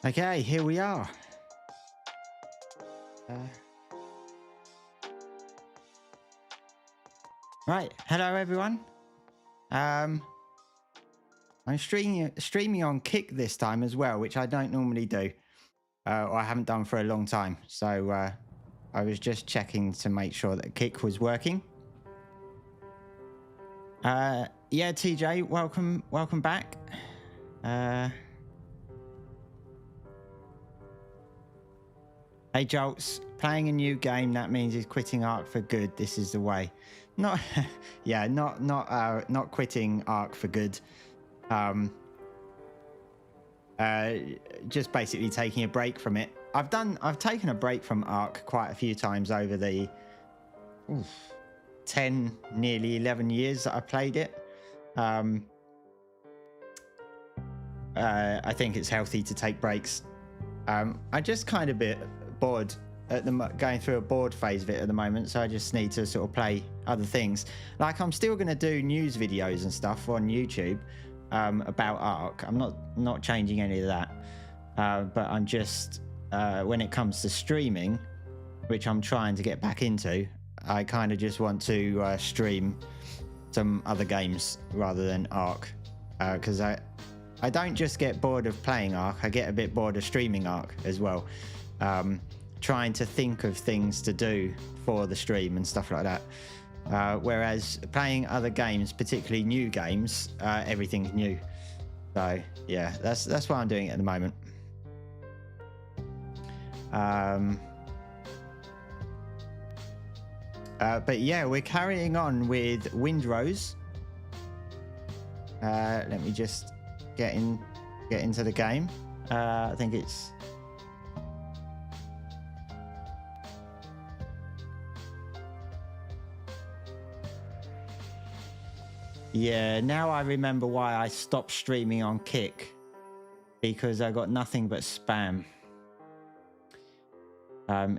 Okay, here we are. Right, hello everyone. I'm streaming on Kick this time as well, which I don't normally do, or I haven't done for a long time. So I was just checking to make sure that Kick was working. Yeah, TJ, welcome back. Hey Jolts, playing a new game, that means he's quitting Ark for good. This is the way. Not yeah, not quitting Ark for good. Just basically taking a break from it. I've taken a break from Ark quite a few times over the 10, nearly 11 years that I played it. I think it's healthy to take breaks. I just kind of a bit bored at going through a bored phase of it at the moment, so I just need to sort of play other things. Like, I'm still going to do news videos and stuff on YouTube about Ark. I'm not changing any of that, but I'm just when it comes to streaming, which I'm trying to get back into, I kind of just want to stream some other games rather than Ark, because I don't just get bored of playing Ark, I get a bit bored of streaming Ark as well. Trying to think of things to do for the stream and stuff like that. Whereas playing other games, particularly new games, everything's new. So yeah, that's what I'm doing at the moment. But yeah, we're carrying on with Windrose. Let me just get into the game. I think it's yeah, now I remember why I stopped streaming on Kick, because I got nothing but spam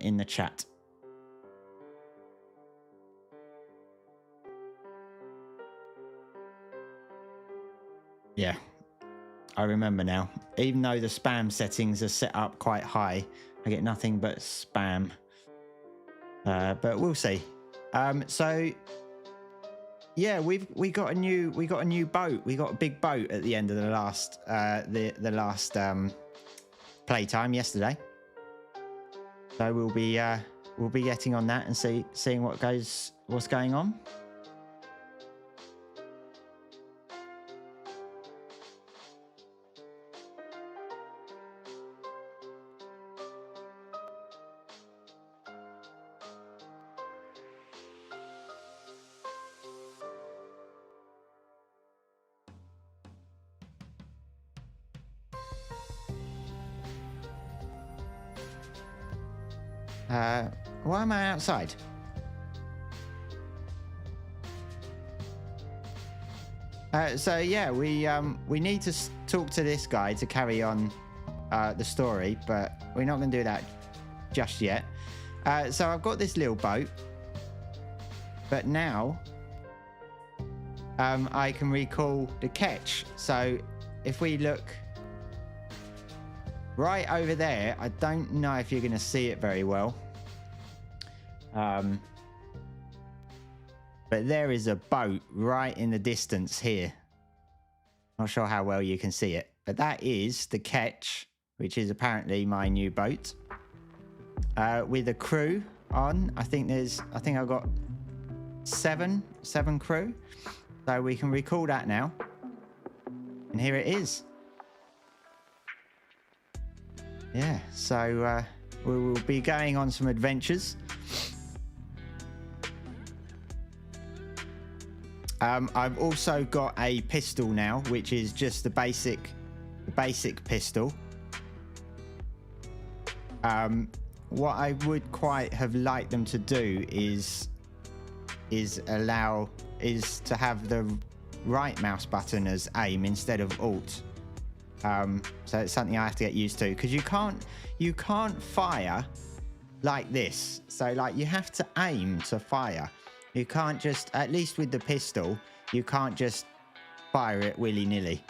in the chat. Yeah, I remember now. Even though the spam settings are set up quite high, I get nothing but spam. But we'll see. So yeah, we got a new boat. We got a big boat at the end of the last playtime yesterday. So we'll be getting on that and seeing what's going on. Why am I outside? So yeah, we need to talk to this guy to carry on the story, but we're not going to do that just yet. So I've got this little boat, but now I can recall the catch. So if we look right over there, I don't know if you're going to see it very well. But there is a boat right in the distance here. Not sure how well you can see it, but that is the Ketch, which is apparently my new boat. With a crew on. I think I've got seven crew. So we can recall that now. And here it is. Yeah, so we will be going on some adventures. I've also got a pistol now, which is just the basic pistol. What I would quite have liked them to do is to have the right mouse button as aim instead of alt. So it's something I have to get used to, because you can't fire like this. So like you have to aim to fire. You can't just, at least with the pistol, you can't just fire it willy-nilly.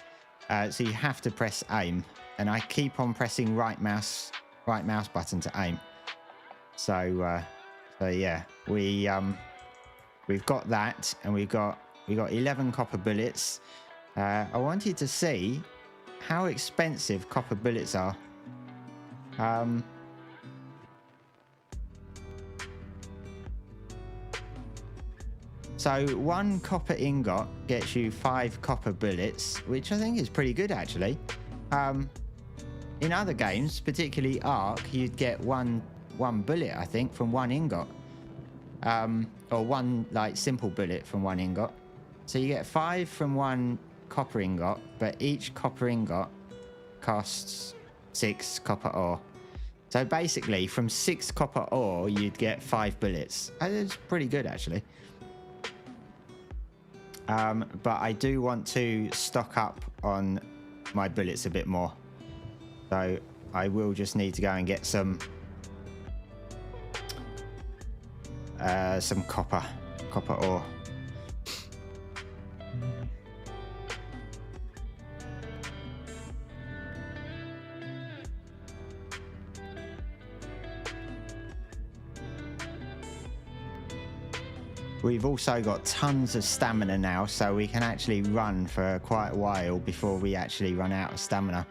So you have to press aim. and I keep on pressing right mouse button to aim. So yeah, we've got that, and we got 11 copper bullets. I wanted to see how expensive copper bullets are. So 1 copper ingot gets you 5 copper bullets, which I think is pretty good actually. In other games, particularly Ark, you'd get one bullet, I think, from 1 ingot. Or 1 like simple bullet from 1 ingot. So you get 5 from 1 copper ingot, but each copper ingot costs 6 copper ore. So basically from 6 copper ore you'd get 5 bullets. It's pretty good actually. But I do want to stock up on my bullets a bit more. So I will just need to go and get some copper ore. We've also got tons of stamina now, so we can actually run for quite a while before we actually run out of stamina.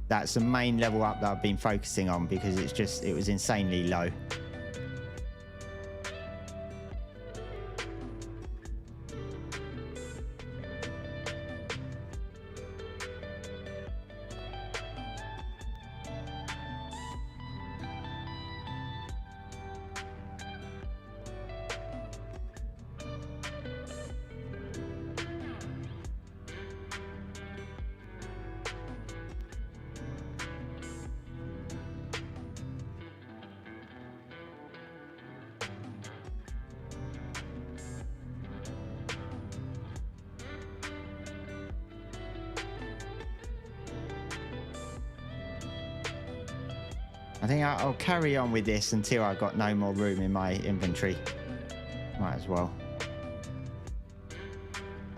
That's the main level up that I've been focusing on because it was insanely low. I think I'll carry on with this until I've got no more room in my inventory. Might as well.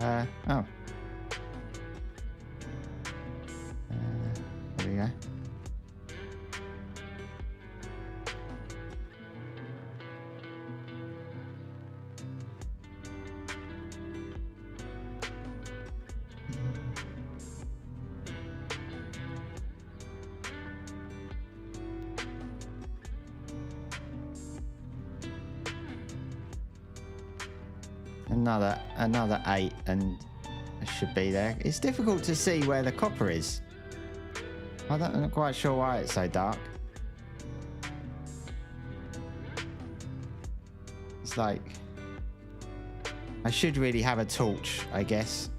Oh. There we go. Another 8 and it should be there. It's difficult to see where the copper is. I'm not quite sure why it's so dark. It's like I should really have a torch, I guess.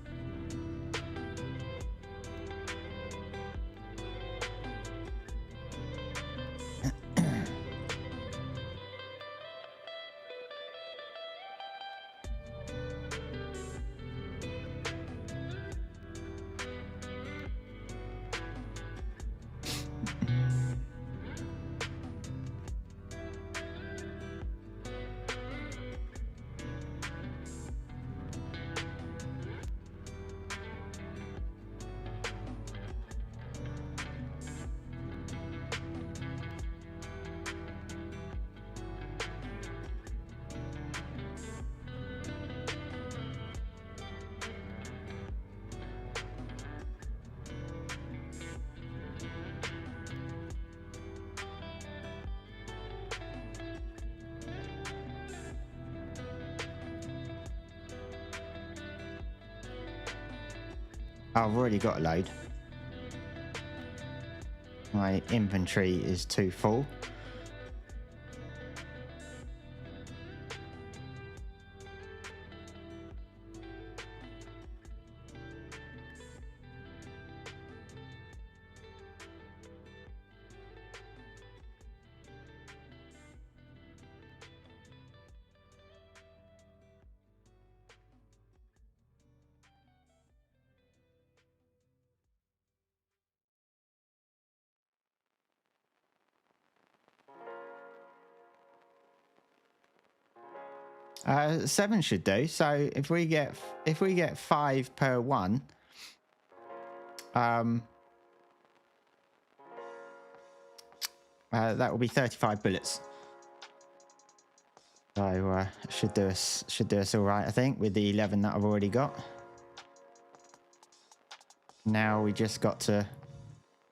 I've already got a load. My inventory is too full. Seven should do. So if we get 5 per one, That will be 35 bullets. So should do us all right, I think, with the 11 that I've already got. Now we just got to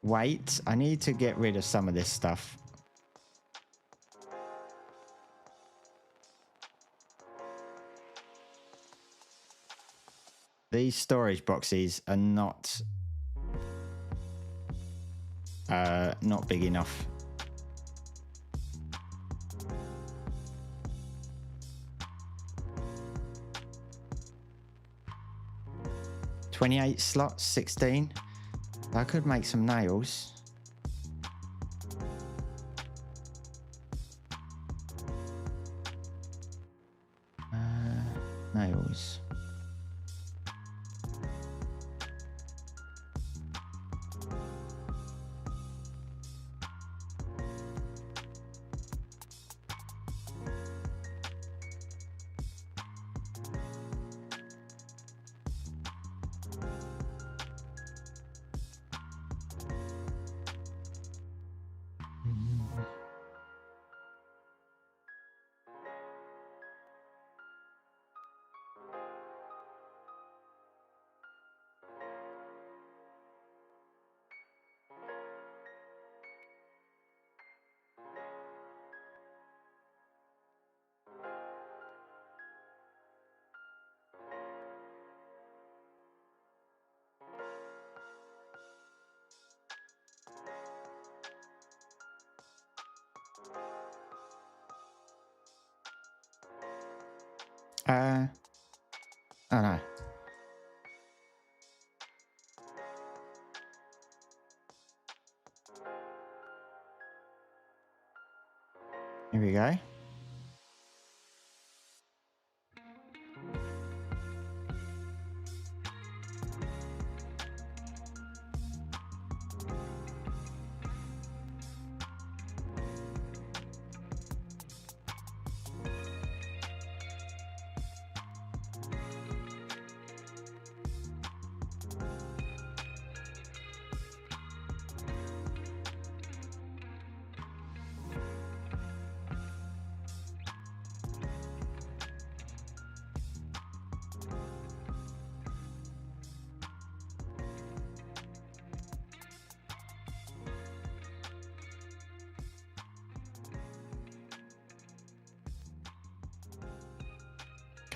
wait. I need to get rid of some of this stuff. These storage boxes are not big enough. $28 slots, 16. I could make some nails. Nails. Oh no. Here we go.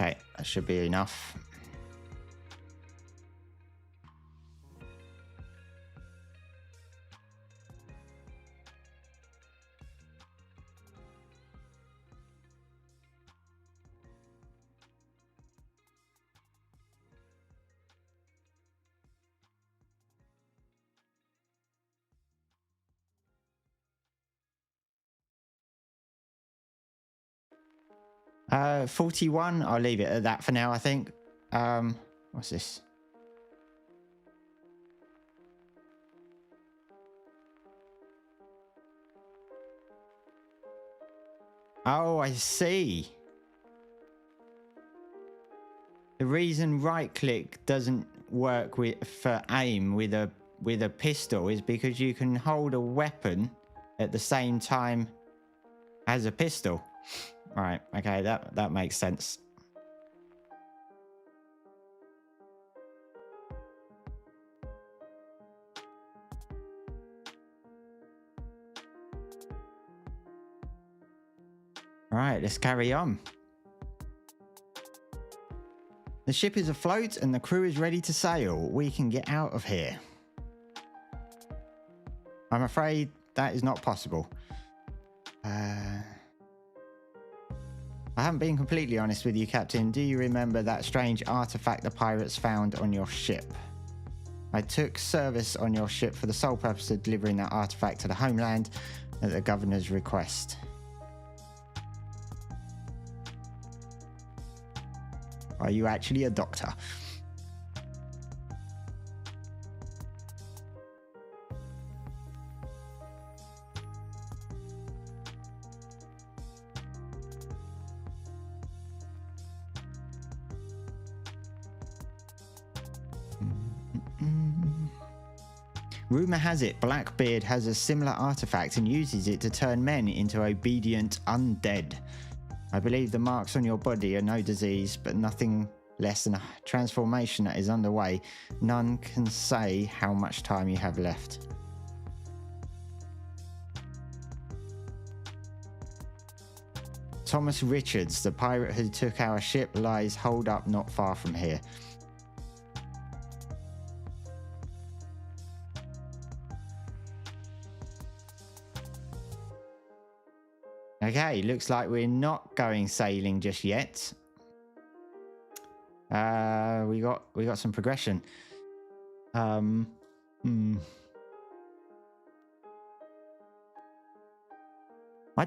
Okay, that should be enough. Uh, 41. I'll leave it at that for now, I think. What's this? Oh, I see. The reason right click doesn't work for aim with a pistol is because you can hold a weapon at the same time as a pistol. Right, okay, that makes sense. All right, let's carry on. The ship is afloat and the crew is ready to sail. We can get out of here. I'm afraid that is not possible. I haven't been completely honest with you, Captain. Do you remember that strange artifact the pirates found on your ship? I took service on your ship for the sole purpose of delivering that artifact to the homeland at the governor's request. Are you actually a doctor? Rumor has it Blackbeard has a similar artifact and uses it to turn men into obedient undead. I believe the marks on your body are no disease, but nothing less than a transformation that is underway. None can say how much time you have left. Thomas Richards, the pirate who took our ship, lies holed up not far from here. Okay, looks like we're not going sailing just yet. We got some progression. I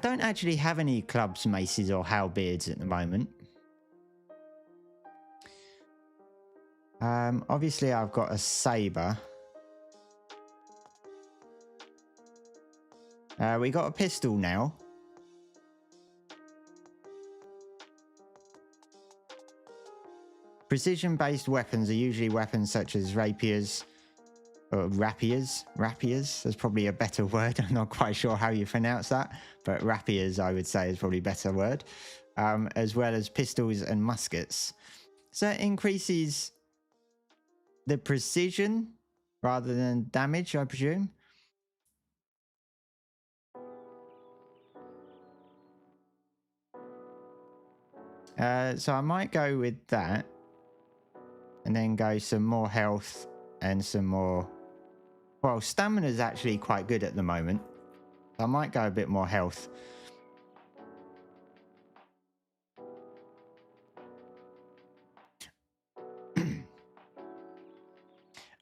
don't actually have any clubs, maces, or halberds at the moment. Obviously, I've got a saber. We got a pistol now. Precision-based weapons are usually weapons such as rapiers, or rapiers. That's probably a better word. I'm not quite sure how you pronounce that, but rapiers, I would say, is probably a better word. As well as pistols and muskets. So it increases the precision rather than damage, I presume. So I might go with that. And then go some more health and some more... Well, stamina is actually quite good at the moment. I might go a bit more health.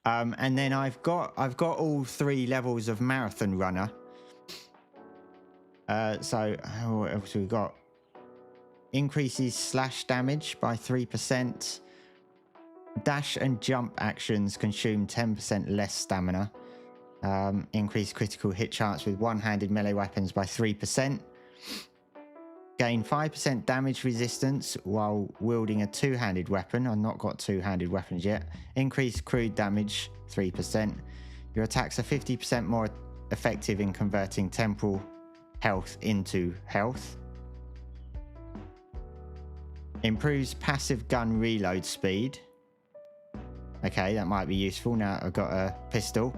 And then I've got all 3 levels of marathon runner. So what else we got? Increases slash damage by 3%. Dash and jump actions consume 10% less stamina. Increase critical hit chance with one-handed melee weapons by 3%. Gain 5% damage resistance while wielding a two-handed weapon. I've not got two-handed weapons yet. Increase crude damage 3%. Your attacks are 50% more effective in converting temporal health into health. Improves passive gun reload speed. Okay, that might be useful now I've got a pistol.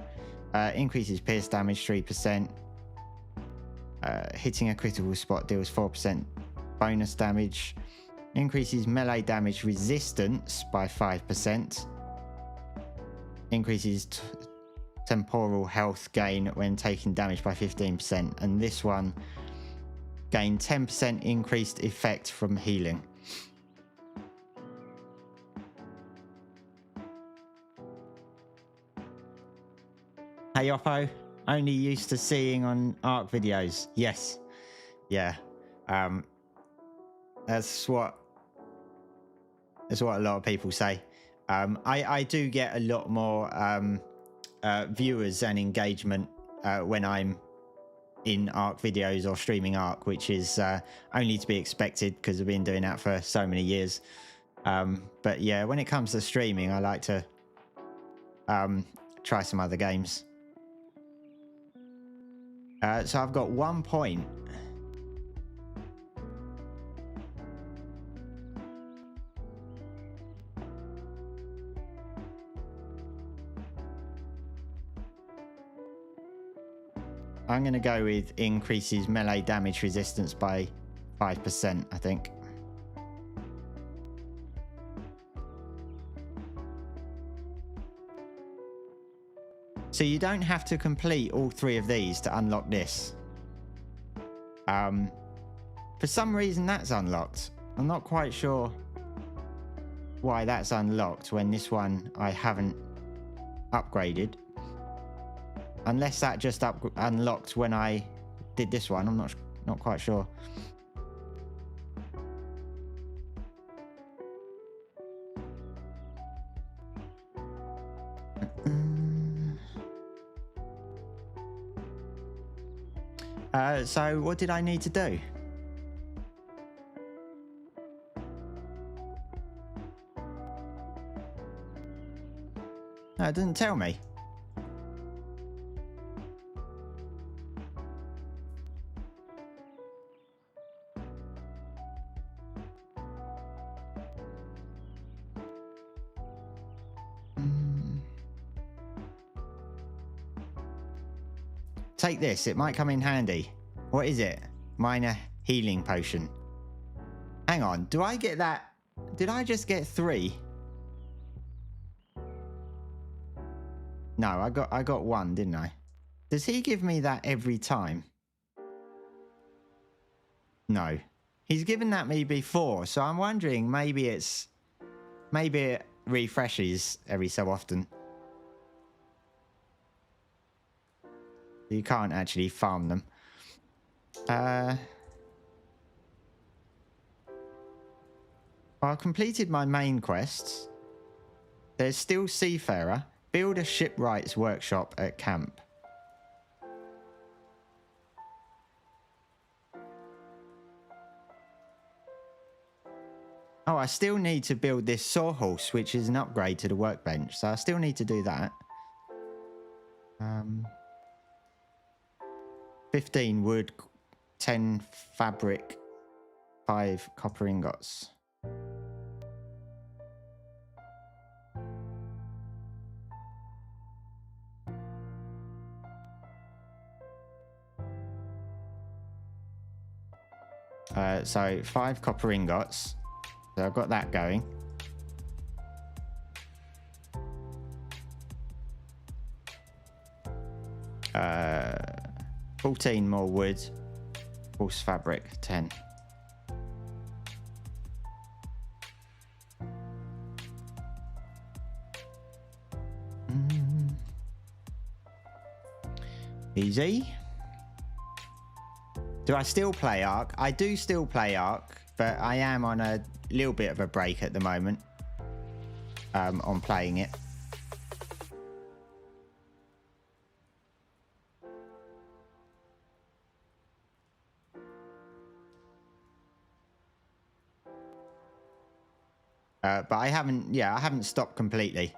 Increases pierce damage 3%. Hitting a critical spot deals 4% bonus damage. Increases melee damage resistance by 5%. Increases temporal health gain when taking damage by 15%. And this one, gain 10% increased effect from healing. Hey Oppo, only used to seeing on ARC videos. Yes. Yeah. That's what a lot of people say. I do get a lot more viewers and engagement when I'm in ARC videos or streaming ARC, which is only to be expected because I've been doing that for so many years. But yeah, when it comes to streaming, I like to try some other games. So I've got 1 point. I'm going to go with increases melee damage resistance by 5%, I think. So you don't have to complete all 3 of these to unlock this. For some reason that's unlocked. I'm not quite sure why that's unlocked when this one I haven't upgraded. Unless that just unlocked when I did this one. I'm not quite sure. So what did I need to do? No, it doesn't tell me. take this. It might come in handy. What is it? Minor healing potion. Hang on. Do I get that? Did I just get 3? No, I got 1, didn't I? Does he give me that every time? No. He's given that me before, so I'm wondering maybe it refreshes every so often. You can't actually farm them. Well, I completed my main quests. There's still Seafarer. Build a shipwright's workshop at camp. Oh, I still need to build this sawhorse, which is an upgrade to the workbench. So I still need to do that. 15 wood, 10 fabric, 5 copper ingots. So 5 copper ingots. So I've got that going. Uh, 14 more wood. Horse fabric, 10. Easy. Do I still play Ark? I do still play Ark, but I am on a little bit of a break at the moment on playing it. But I haven't stopped completely.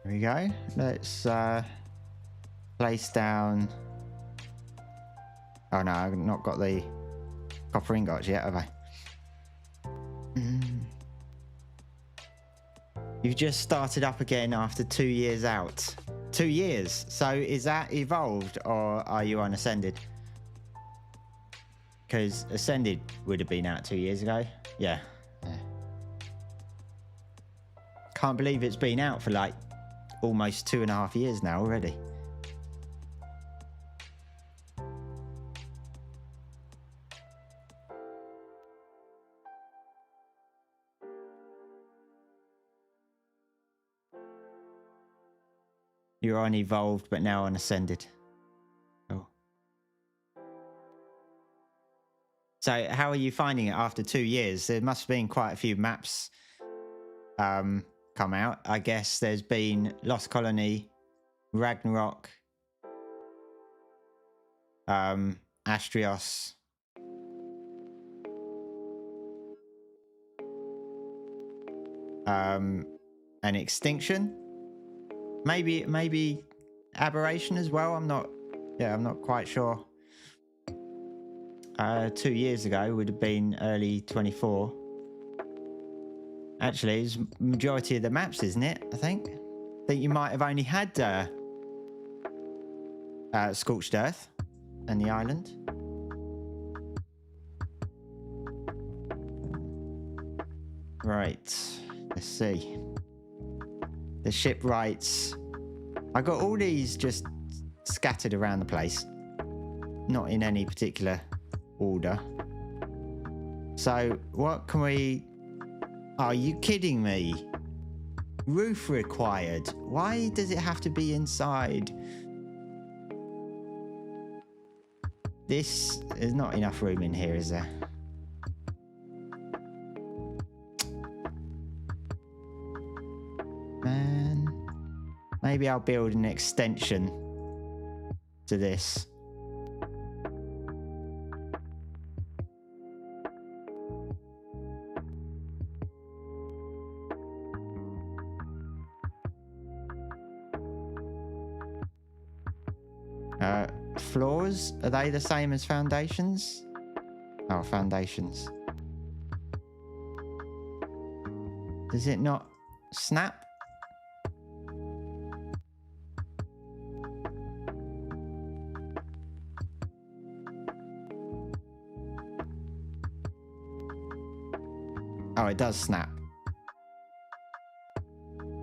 Here we go. Let's place down. Oh no, I've not got the copper ingots yet, have I? You've just started up again after 2 years out. 2 years. So is that evolved or are you on Ascended? Because Ascended would have been out 2 years ago. Yeah. Can't believe it's been out for like almost 2.5 years now already. You're on Evolved, but now on Ascended. Oh. So how are you finding it after 2 years? There must have been quite a few maps come out. I guess there's been Lost Colony, Ragnarok, Astrios, and Extinction. Maybe Aberration as well. I'm not quite sure. 2 years ago would have been early 24. Actually, it's majority of the maps, isn't it? I think you might have only had Scorched Earth and the island. Right, let's see. The shipwrights. I got all these just scattered around the place, not in any particular order. So what can we... Are you kidding me? Roof required. Why does it have to be inside? This is not enough room in here, is there? Man, maybe I'll build an extension to this. Floors, are they the same as foundations? Oh, foundations. Does it not snap? Oh, it does snap.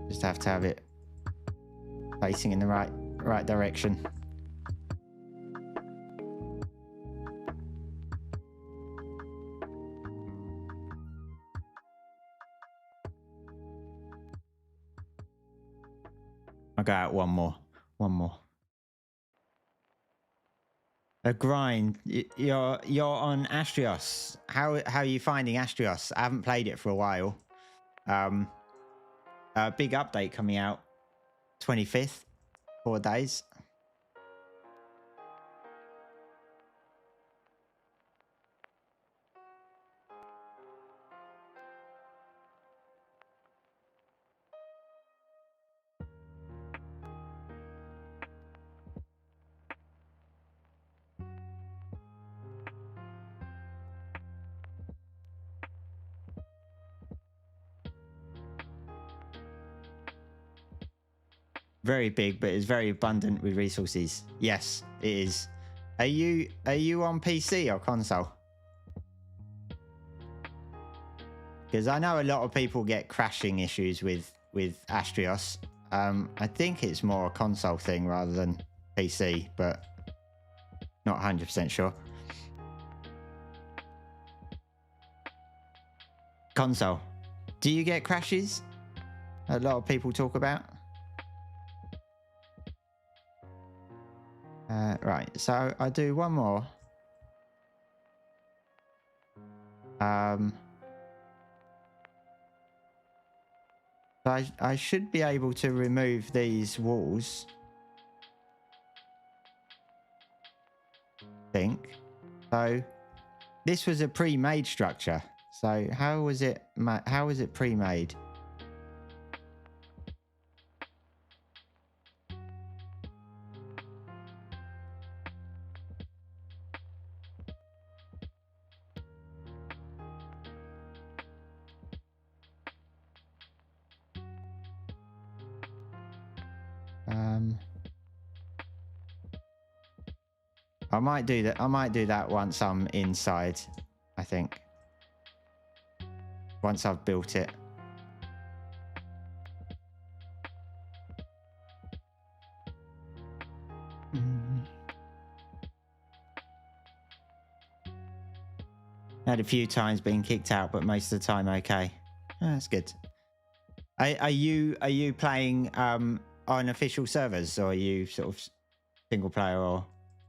Just have to have it facing in the right direction. I'll go out one more. A grind. You're on Astrios. How are you finding Astrios? I haven't played it for a while. A big update coming out 25th, 4 days. Very big, but it's very abundant with resources. Yes, it is. Are you on PC or console? Because I know a lot of people get crashing issues with Astrios. I think it's more a console thing rather than PC, but not 100% sure. Console. Do you get crashes? A lot of people talk about. Right, so I do one more. I should be able to remove these walls. I think. So this was a pre-made structure. So how was it pre-made? I might do that. I might do that once I'm inside, I think. Once I've built it. Had a few times being kicked out, but most of the time okay. Oh, that's good. Are you playing on official servers, or are you sort of single player or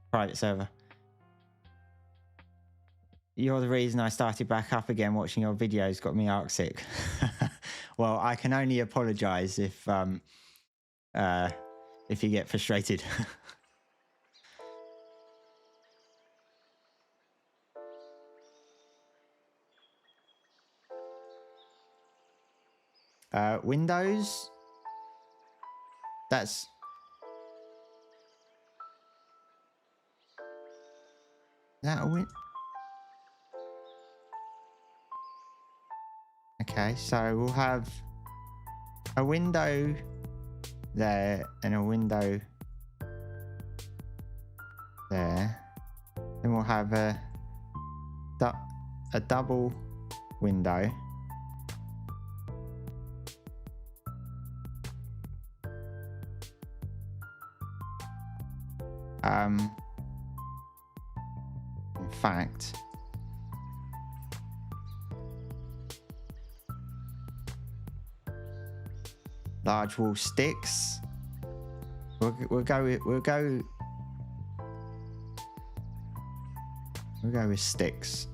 private server? You're the reason I started back up again. Watching your videos got me arc sick. Well, I can only apologize if you get frustrated. Windows. That's that a win? Okay, so we'll have a window there and a window there. Then we'll have a double window. In fact, large wall sticks. We'll go with sticks.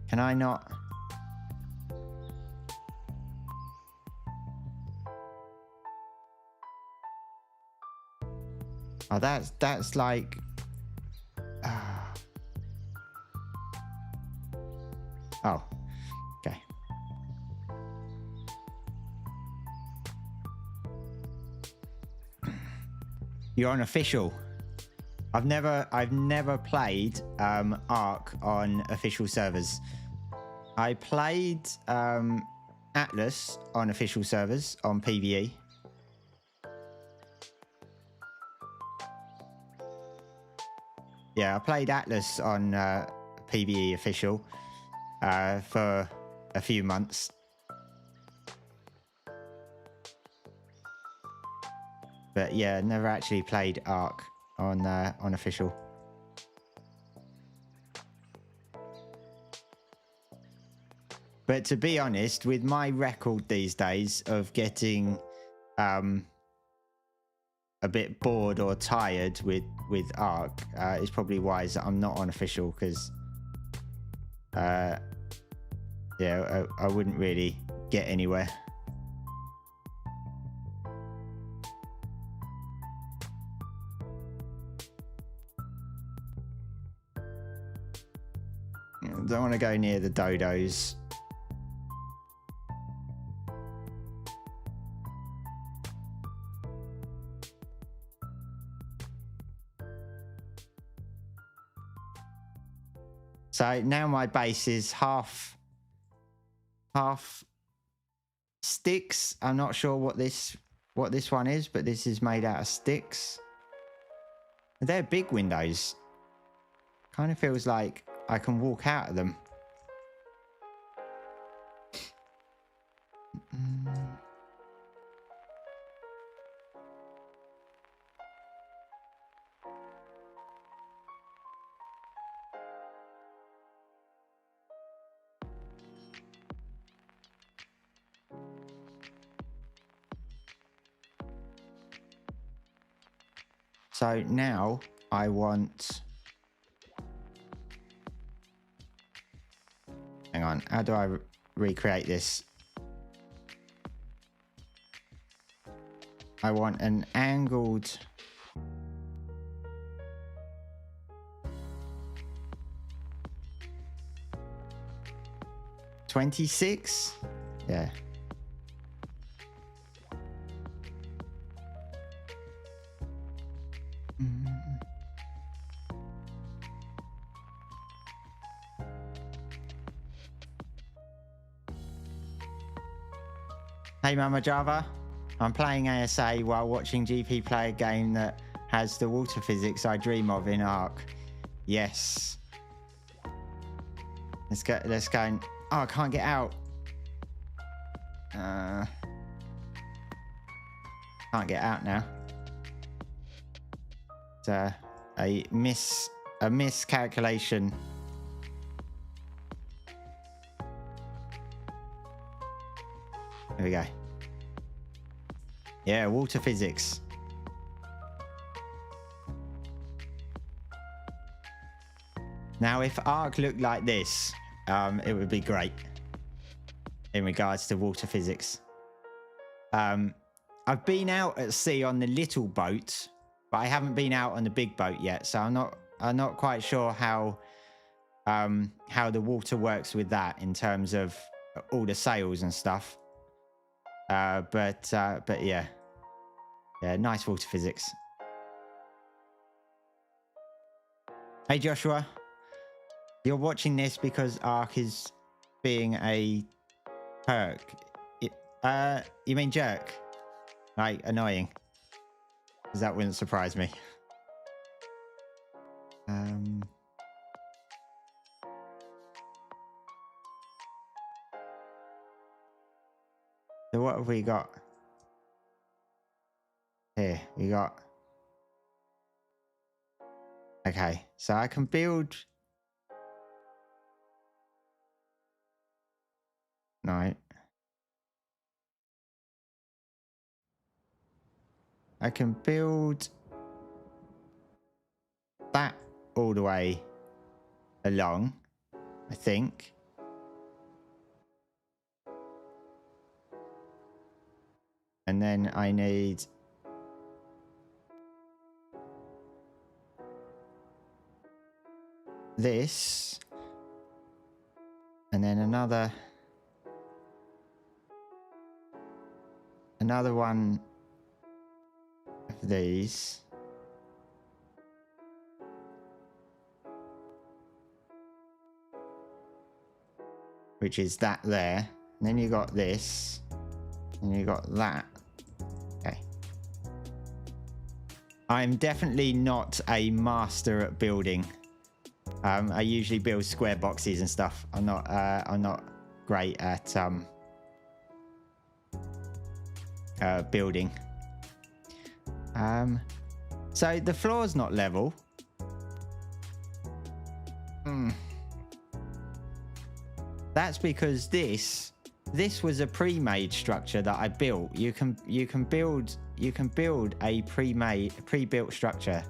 Can I not? Oh, that's like. Oh, okay. You're on official. I've never played Ark on official servers. I played Atlas on official servers on PvE. Yeah, I played Atlas on PvE official for a few months. But yeah, never actually played Ark on official. But to be honest, with my record these days of getting a bit bored or tired with Ark, it's probably wise that I'm not on official, because yeah, I wouldn't really get anywhere. Don't want to go near the dodos. So now my base is half sticks. I'm not sure what this one is, but this is made out of sticks. They're big windows. Kind of feels like I can walk out of them. So now I want... Hang on, how do I recreate this? I want an angled... $26? Yeah. Hey Mama Java, I'm playing ASA while watching GP play a game that has the water physics I dream of in Ark. Yes. Let's go and... Oh, I can't get out. Can't get out now. It's a miscalculation. There we go. Yeah, water physics. Now, if Ark looked like this, it would be great in regards to water physics. I've been out at sea on the little boat, but I haven't been out on the big boat yet, so I'm not quite sure how the water works with that in terms of all the sails and stuff. But yeah, nice water physics. Hey Joshua, you're watching this because Ark is being a perk. You mean jerk? Like annoying? Because that wouldn't surprise me. So what have we got? Here, we got... Okay, so I can build... No. I can build that all the way along, I think. And then I need... this. And then another one of these. which is that there. And then you got this, and you got that. Okay. I'm definitely not a master at building. I usually build square boxes and stuff. I'm not great at building. So the floor's not level. That's because this was a pre-made structure that I built. You can build a pre-built structure,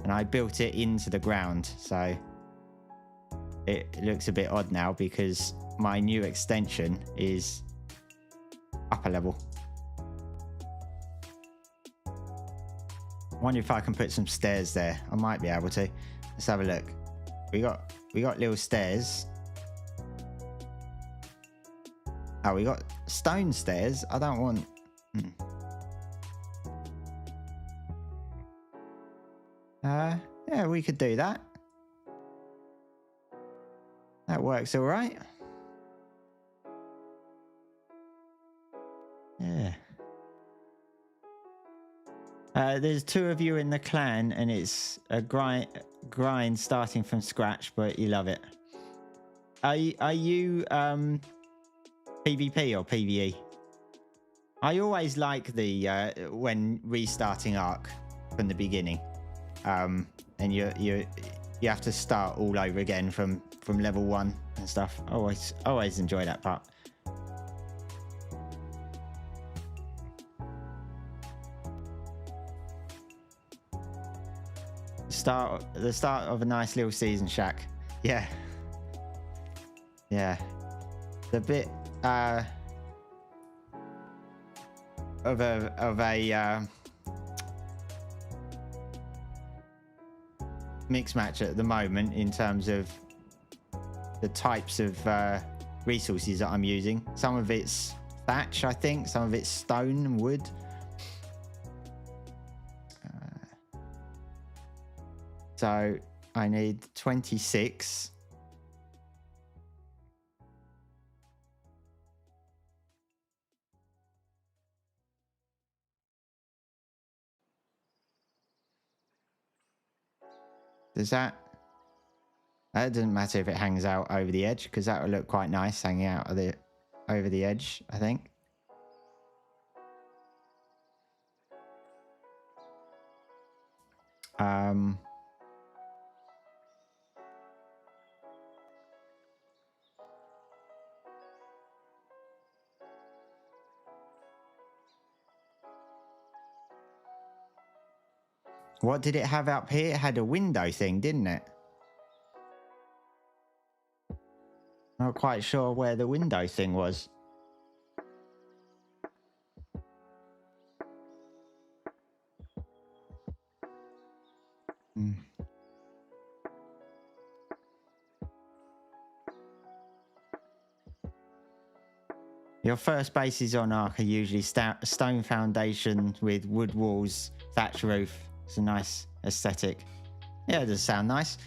and I built it into the ground. So it looks a bit odd now because my new extension is upper level. I wonder if I can put some stairs there. I might be able to. Let's have a look. We got little stairs. Oh, we got stone stairs. I don't want... yeah, we could do that. That works all right. Yeah. There's 2 of you in the clan, and it's a grind starting from scratch, but you love it. Are you PvP or PvE? I always like the when restarting Ark from the beginning, and you have to start all over again from level 1 and stuff. Always enjoy that part. The start of a nice little season, Shaq. Yeah. The bit of a mix match at the moment in terms of the types of resources that I'm using. Some of it's thatch, I think. Some of it's stone and wood. So I need 26. That doesn't matter if it hangs out over the edge, because that will look quite nice hanging out of over the edge, I think. What did it have up here? It had a window thing, didn't it? Not quite sure where the window thing was. Your first bases on Ark are usually stone foundation with wood walls, thatch roof. It's a nice aesthetic. Yeah, it does sound nice.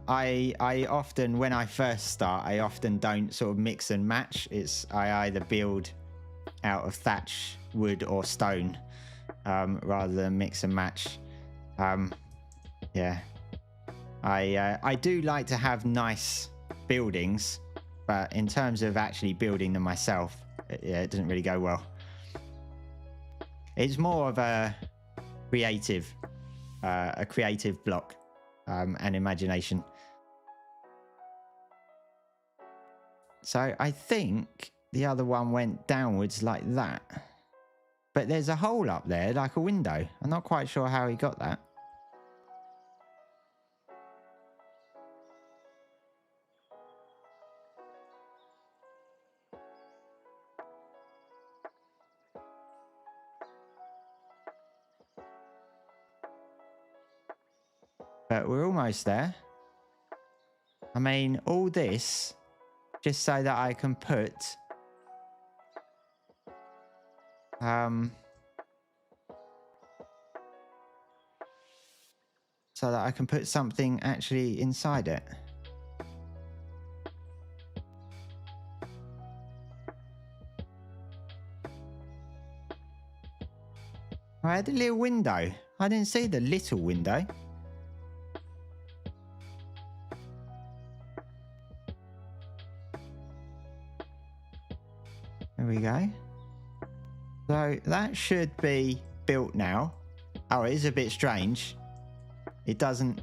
I often, when I first start, I often don't sort of mix and match. I either build out of thatch, wood, or stone, rather than mix and match. Yeah, I do like to have nice buildings, but in terms of actually building them myself, it doesn't really go well. It's more of a creative block and imagination. So I think the other one went downwards like that. But there's a hole up there, like a window. I'm not quite sure how he got that. But we're almost there. I mean, all this just so that I can put something actually inside it. I had a little window. I didn't see the little window. There we go. So that should be built now. Oh, it is a bit strange. It doesn't...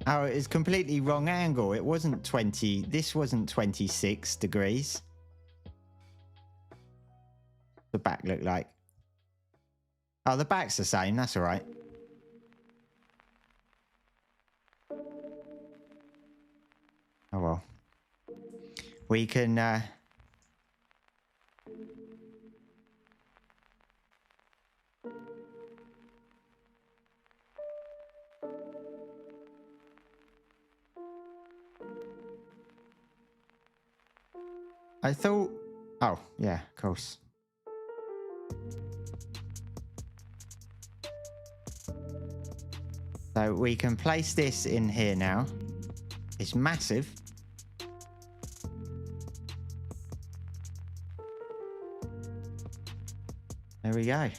Oh, it is completely wrong angle. It wasn't 20. This wasn't 26 degrees. The back look like. Oh, the back's the same. That's all right. Oh, well. We can... I thought... Oh, yeah, of course. So we can place this in here now. It's massive. There we go.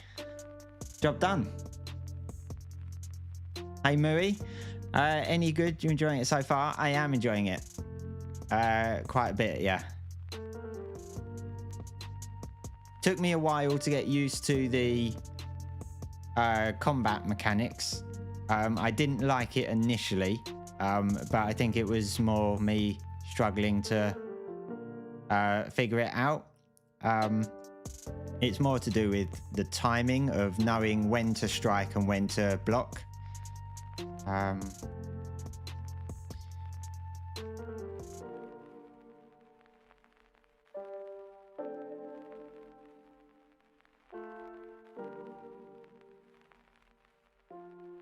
Job done. Hey, Mui. Any good? You enjoying it so far? I am enjoying it. Quite a bit, yeah. Took me a while to get used to the combat mechanics. I didn't like it initially, but I think it was more me struggling to figure it out. It's more to do with the timing of knowing when to strike and when to block.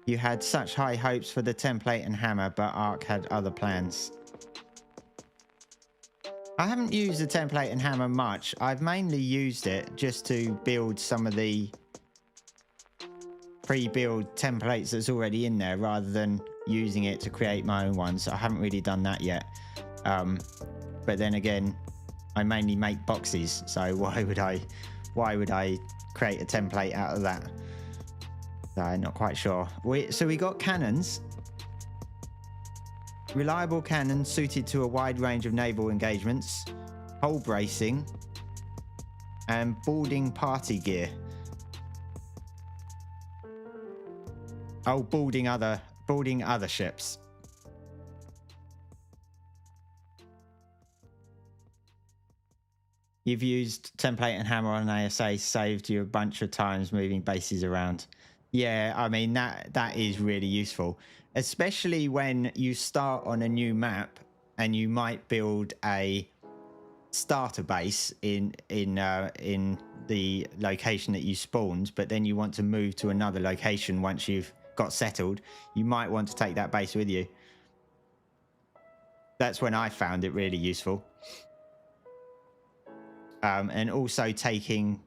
You had such high hopes for the template and hammer, but Ark had other plans. I haven't used the template and hammer much. I've mainly used it just to build some of the pre-build templates that's already in there rather than using it to create my own ones. I haven't really done that yet. But then again, I mainly make boxes, so why would I create a template out of that? So I'm not quite sure. So we got cannons. Reliable cannons suited to a wide range of naval engagements. Hull bracing. And boarding party gear. Oh, boarding other ships. You've used template and hammer on an ASA, saved you a bunch of times moving bases around. Yeah, I mean, that is really useful, especially when you start on a new map and you might build a starter base in the location that you spawned, but then you want to move to another location once you've got settled. You might want to take that base with you. That's when I found it really useful. And also taking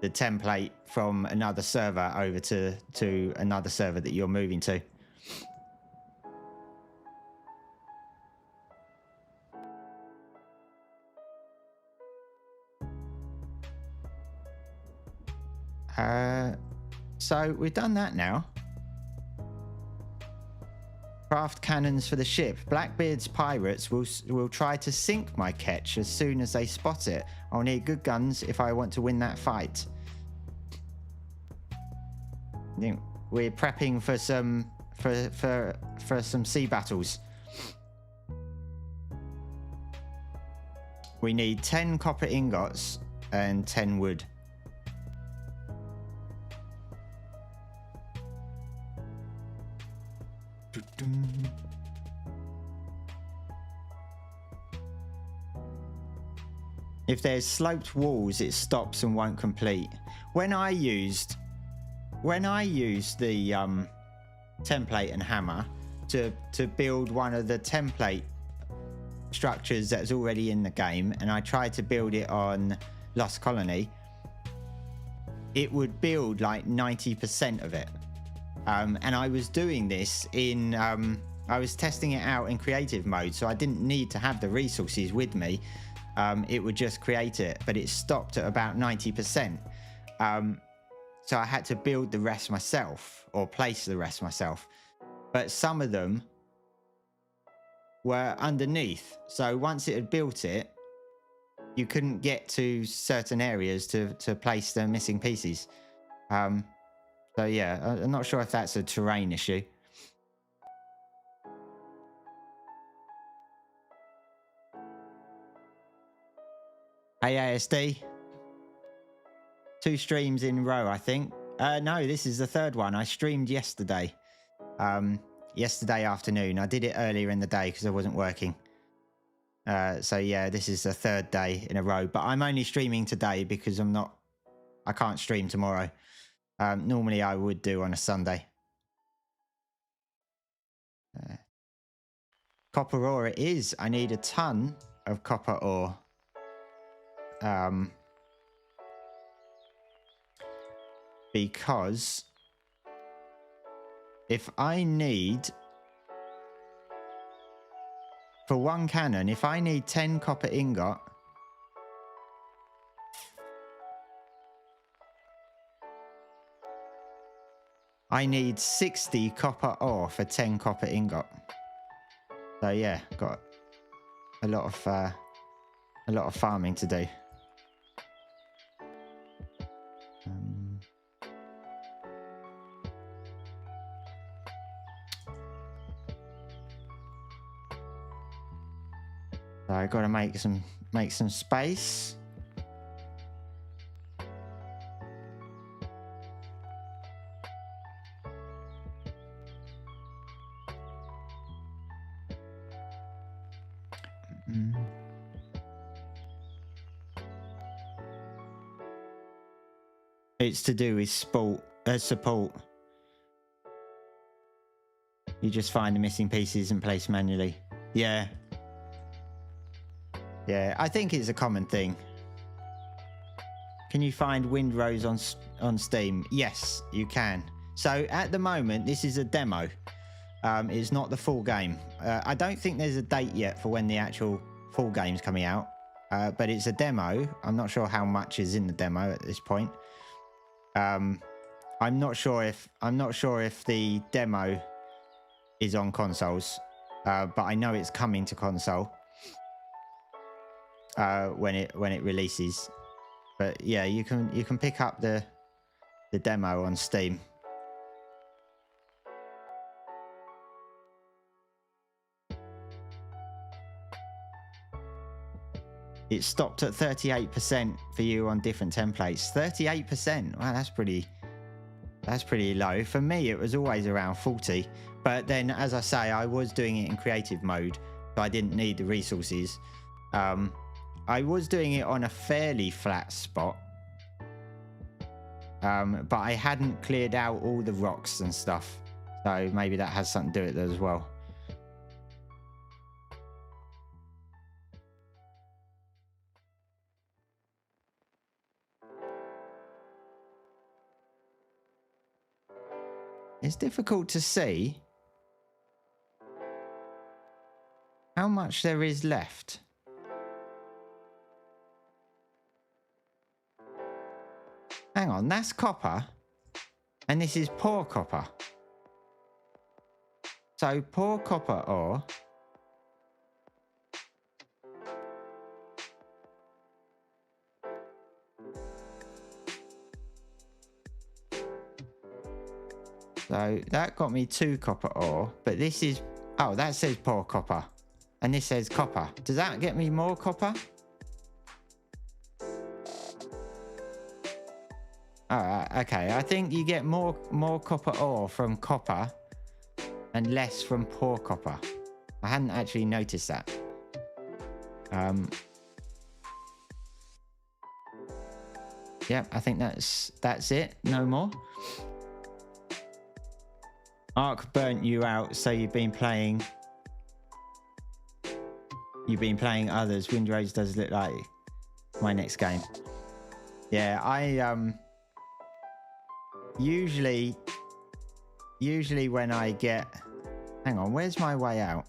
the template from another server over to another server that you're moving to. So we've done that now. Craft cannons for the ship. Blackbeard's pirates will try to sink my ketch as soon as they spot it. I'll need good guns if I want to win that fight. We're prepping for some sea battles. We need 10 copper ingots and 10 wood. If there's sloped walls, it stops and won't complete. When I used the template and hammer to build one of the template structures that's already in the game, and I tried to build it on Lost Colony, it would build like 90% of it. And I was doing this in I was testing it out in creative mode, so I didn't need to have the resources with me. it would just create it, but it stopped at about 90%. So I had to build the rest myself, or place the rest myself. But some of them were underneath. So once it had built it, you couldn't get to certain areas to place the missing pieces. So yeah, I'm not sure if that's a terrain issue. AASD. 2 streams in a row, I think. No, this is the third one. I streamed yesterday. Yesterday afternoon. I did it earlier in the day because I wasn't working. So yeah, this is the third day in a row. But I'm only streaming today because I can't stream tomorrow. Normally I would do on a Sunday. Copper ore it is. I need a ton of copper ore. Because if I need, for one cannon, if I need 10 copper ingot, I need 60 copper ore for 10 copper ingot. So yeah, got a lot of farming to do. So I got to make some space. It's to do with support. You just find the missing pieces and place manually. Yeah. Yeah, I think it's a common thing. Can you find Windrose on Steam? Yes, you can. So at the moment, this is a demo. It's not the full game. I don't think there's a date yet for when the actual full game's coming out. But it's a demo. I'm not sure how much is in the demo at this point. I'm not sure if the demo is on consoles, but I know it's coming to console when it releases. But yeah, you can pick up the demo on Steam. It stopped at 38% for you on different templates. 38%. Wow, that's pretty low. For me, it was always around 40. But then, as I say, I was doing it in creative mode, so I didn't need the resources. I was doing it on a fairly flat spot, but I hadn't cleared out all the rocks and stuff. So maybe that has something to do with it as well. It's difficult to see how much there is left. Hang on, that's copper. And this is poor copper. So poor copper ore. So that got me 2 copper ore, but this is, oh, that says poor copper. And this says copper. Does that get me more copper? Alright, okay. I think you get more copper ore from copper and less from poor copper. I hadn't actually noticed that. Yep, I think that's it. No more. Ark burnt you out, so you've been playing others. Windrose does look like my next game. Yeah, I usually when I get, hang on, where's my way out?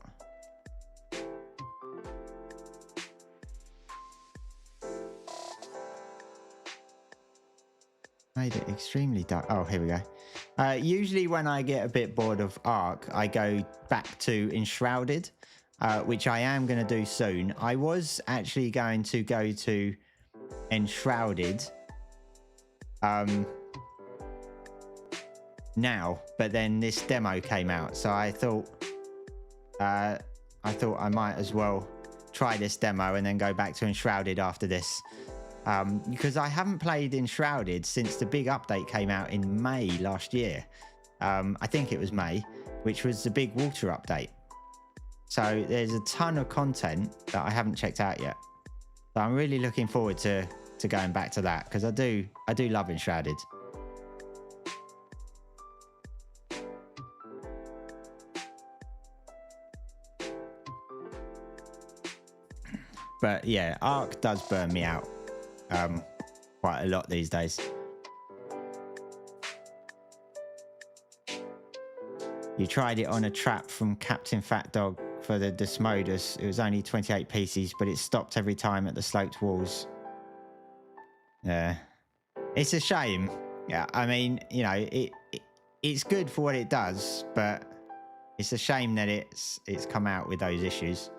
Made it extremely dark. Oh, here we go. Usually when I get a bit bored of Ark, I go back to Enshrouded, which I am going to do soon. I was actually going to go to Enshrouded now, but then this demo came out, so I thought I might as well try this demo and then go back to Enshrouded after this, because I haven't played Enshrouded since the big update came out in May last year. I think it was May, which was the big water update. So there's a ton of content that I haven't checked out yet. So I'm really looking forward to going back to that, because I do love Enshrouded. But yeah, Ark does burn me out quite a lot these days. You tried it on a trap from Captain Fat Dog for the Desmodus. It was only 28 pieces, but it stopped every time at the sloped walls. Yeah, it's a shame. Yeah, I mean, you know, it's good for what it does, but it's a shame that it's come out with those issues.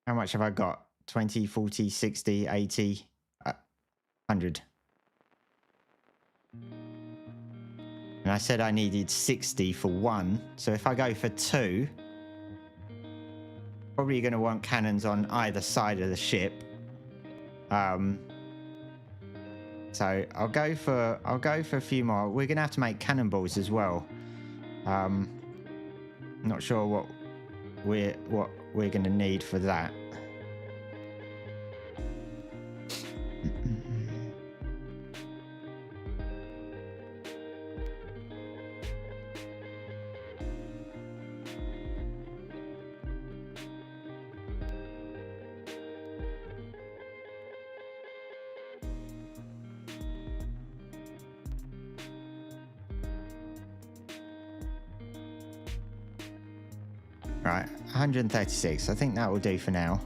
How much have I got? 20, 40, 60, 80, 100. And I said I needed 60 for one. So if I go for two, probably going to want cannons on either side of the ship. So I'll go for a few more. We're going to have to make cannonballs as well. Not sure what we're going to need for that. Right, 136. I think that will do for now.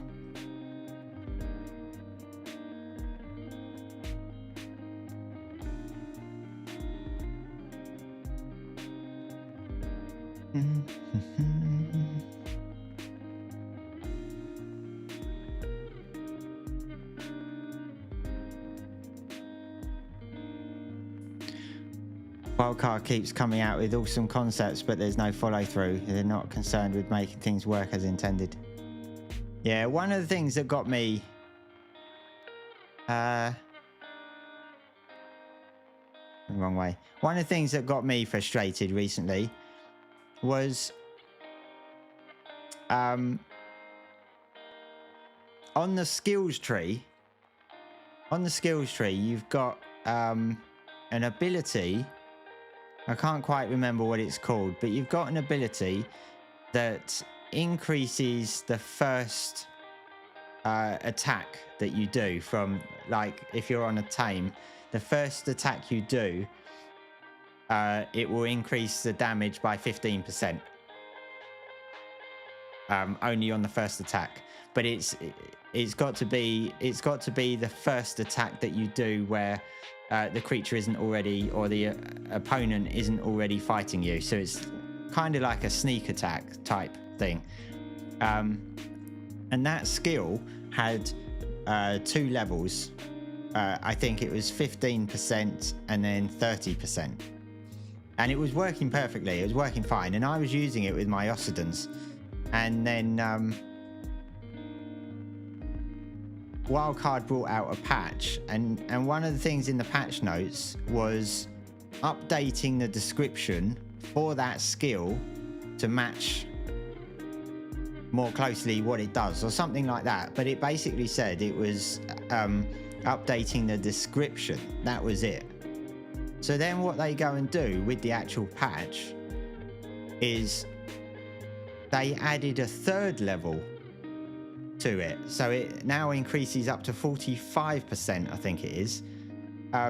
Wildcard keeps coming out with awesome concepts, but there's no follow through. They're not concerned with making things work as intended. Yeah, one of the things that got me wrong way. One of the things that got me frustrated recently was on the skills tree. On the skills tree, you've got an ability. I can't quite remember what it's called, but you've got an ability that increases the first attack that you do from, like, if you're on a tame, the first attack you do, it will increase the damage by 15%. Only on the first attack, but it's got to be the first attack that you do where the creature isn't already, or the opponent isn't already fighting you. So it's kind of like a sneak attack type thing. And that skill had 2 levels. I think it was 15% and then 30%. And it was working perfectly. It was working fine. And I was using it with my Ocidans. And then Wildcard brought out a patch, and one of the things in the patch notes was updating the description for that skill to match more closely what it does, or something like that. But it basically said it was updating the description. That was it. So then what they go and do with the actual patch is they added a 3rd level to it, so it now increases up to 45%, I think it is.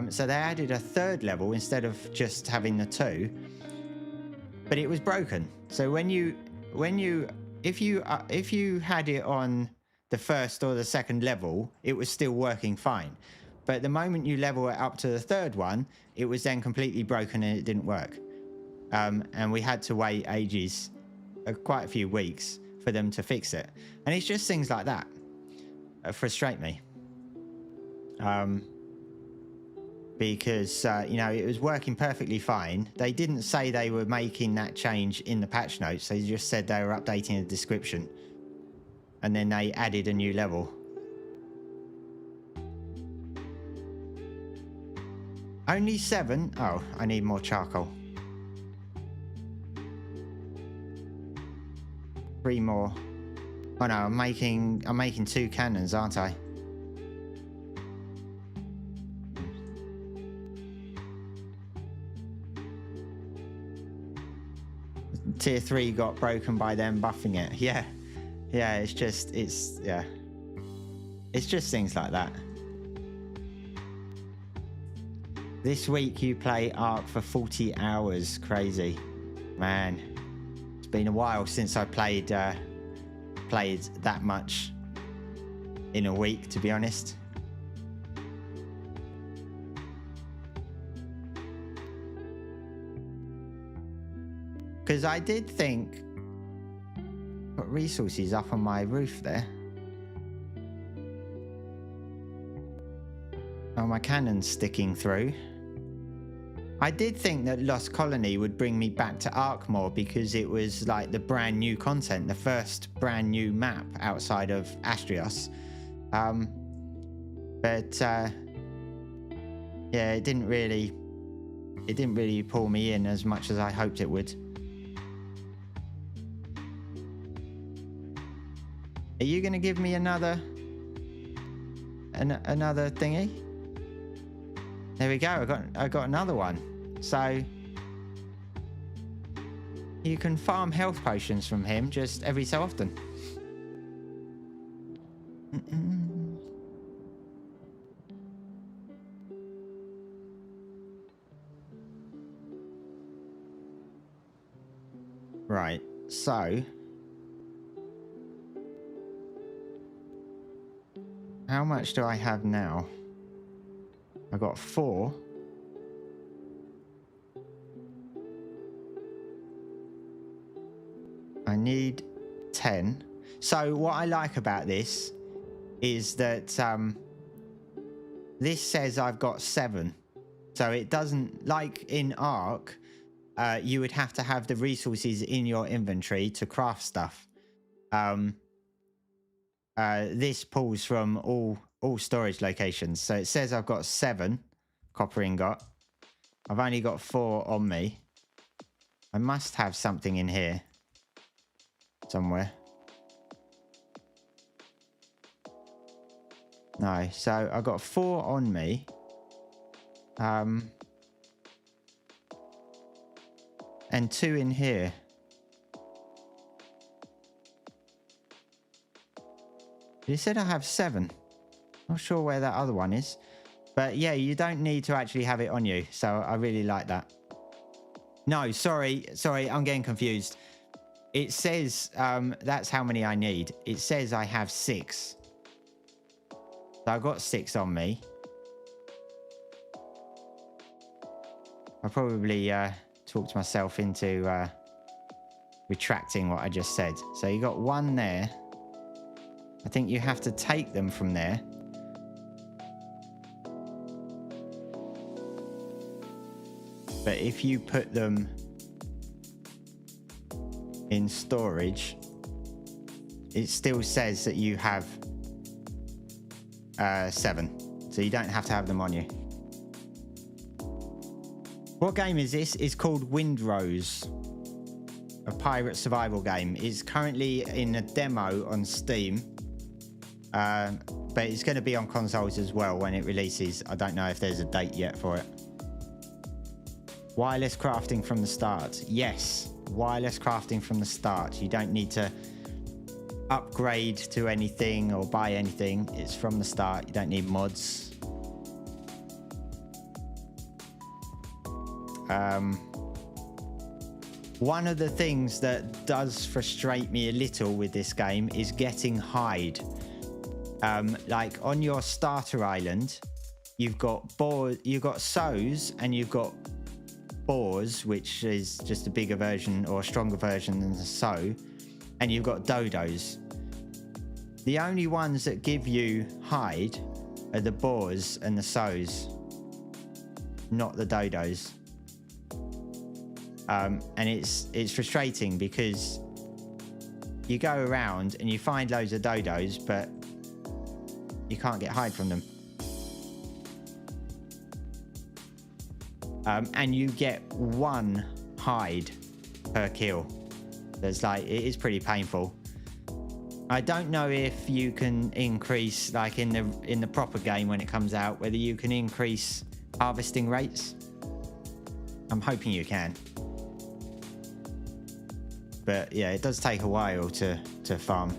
So they added a 3rd level instead of just having the 2, but it was broken. So if you had it on the first or the second level, it was still working fine. But the moment you level it up to the third one, it was then completely broken and it didn't work. And we had to wait ages, quite a few weeks, for them to fix it. And it's just things like that frustrate me. Because, you know, it was working perfectly fine. They didn't say they were making that change in the patch notes. They just said they were updating the description. And then they added a new level. Only 7? Oh, I need more charcoal. 3 more. Oh no, I'm making 2 cannons, aren't I? Tier 3 got broken by them buffing it. Yeah. Yeah, it's just things like that. This week you play Ark for 40 hours. Crazy. Man. It's been a while since I played that much in a week, to be honest. Because I did think, put resources up on my roof there. Oh, my cannon's sticking through. I did think that Lost Colony would bring me back to Ark more because it was like the brand new content, the first brand new map outside of Astrios. But yeah, it didn't really pull me in as much as I hoped it would. Are you going to give me another thingy? There we go. I got another one. So you can farm health potions from him just every so often. Right. So how much do I have now? I got 4. I need 10. So what I like about this is that this says I've got 7. So it doesn't, like in Ark, you would have to have the resources in your inventory to craft stuff. This pulls from all storage locations. So it says I've got 7 copper ingot. I've only got 4 on me. I must have something in here somewhere. No, so I've got 4 on me. And 2 in here. You said I have 7. Not sure where that other one is. But yeah, you don't need to actually have it on you. So I really like that. No, sorry, I'm getting confused. It says that's how many I need. It says I have 6. So I've got 6 on me. I probably talked myself into retracting what I just said. So you got 1 there. I think you have to take them from there. But if you put them in storage, it still says that you have 7. So you don't have to have them on you. What game is this? It's called Windrose, a pirate survival game. It's currently in a demo on Steam. But it's going to be on consoles as well when it releases. I don't know if there's a date yet for it. Wireless crafting from the start. Yes, wireless crafting from the start. You don't need to upgrade to anything or buy anything. It's from the start. You don't need mods. One of the things that does frustrate me a little with this game is getting hide. Like on your starter island, you've got sows and you've got boars, which is just a bigger version or a stronger version than the sow, and you've got dodos. The only ones that give you hide are the boars and the sows, not the dodos. And it's frustrating because you go around and you find loads of dodos, but you can't get hide from them. And you get 1 hide per kill. There's like, it is pretty painful. I don't know if you can increase, like in the proper game when it comes out, whether you can increase harvesting rates. I'm hoping you can. But yeah, it does take a while to farm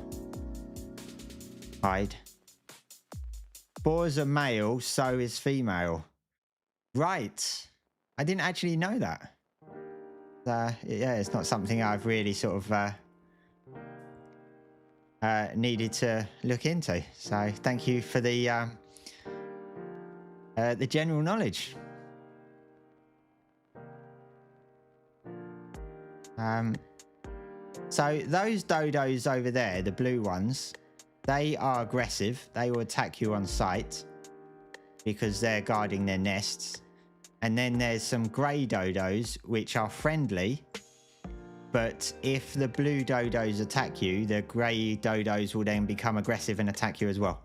hide. Boars are male, so is female. Right. I didn't actually know that. Yeah, it's not something I've really sort of needed to look into. So thank you for the general knowledge. So those dodos over there, the blue ones, they are aggressive. They will attack you on sight because they're guarding their nests. And then there's some grey dodos, which are friendly. But if the blue dodos attack you, the grey dodos will then become aggressive and attack you as well.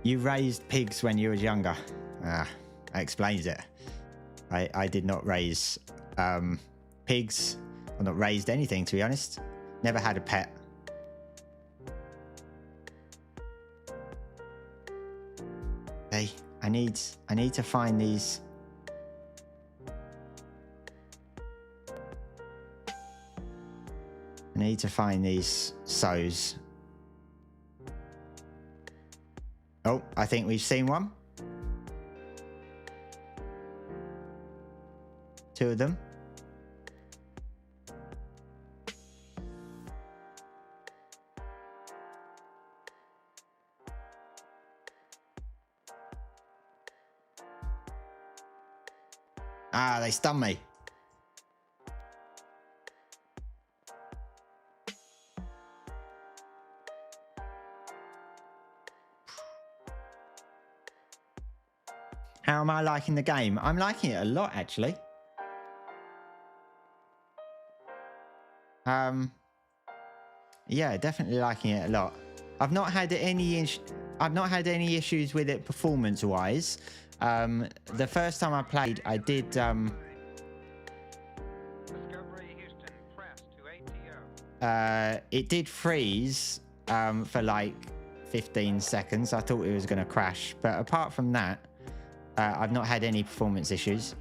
You raised pigs when you were younger. That explains it. I did not raise pigs. I've not raised anything, to be honest. Never had a pet. Hey, I need to find these. I need to find these sows. Oh, I think we've seen one. 2 of them. Ah, they stunned me. How am I liking the game? I'm liking it a lot, actually. Yeah, definitely liking it a lot. I've not had any issues with it performance-wise. The first time I played, I did. Discovery Houston, press to ATO. It did freeze for like 15 seconds. I thought it was going to crash, but apart from that, I've not had any performance issues.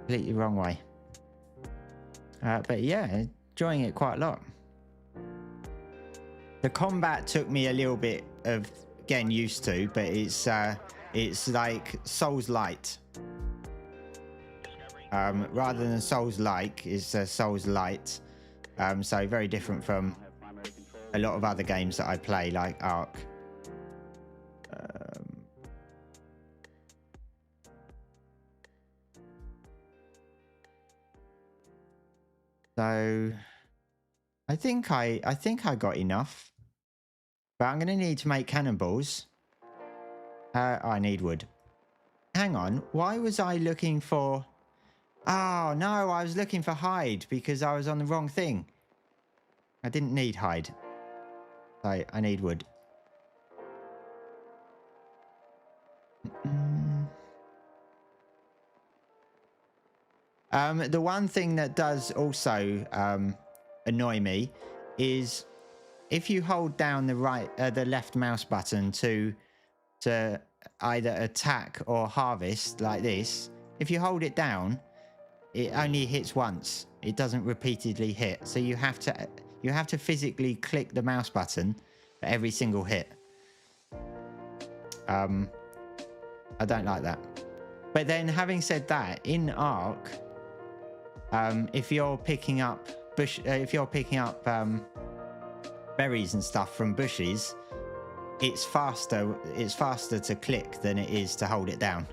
Completely wrong way. But yeah, enjoying it quite a lot. The combat took me a little bit of getting used to, but it's like Souls-like. Rather than Souls-like, it's Souls-light. So very different from a lot of other games that I play, like Ark. So I think I got enough, but I'm going to need to make cannonballs. I need wood. Hang on, why was I looking for... Oh no, I was looking for hide because I was on the wrong thing. I didn't need hide. So I need wood. The one thing that does also annoy me is if you hold down the left mouse button to either attack or harvest like this, if you hold it down, it only hits once. It doesn't repeatedly hit. So you have to physically click the mouse button for every single hit. I don't like that. But then having said that, in Ark, if you're picking up if you're picking up berries and stuff from bushes, it's faster to click than it is to hold it down.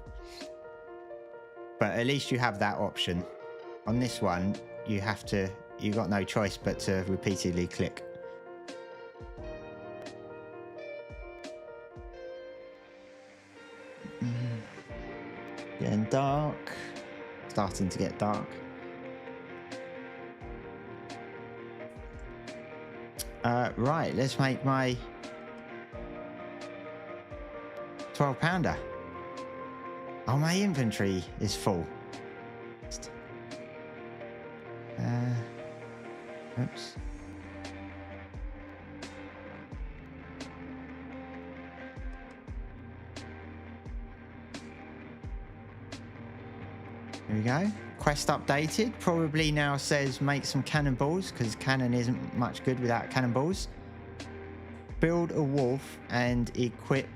But at least you have that option. On this one, you got no choice but to repeatedly click. Getting dark. Starting to get dark. Right, let's make my 12-pounder. Oh, my inventory is full. Oops. There we go. Quest updated. Probably now says make some cannonballs, because cannon isn't much good without cannonballs. Build a wolf and equip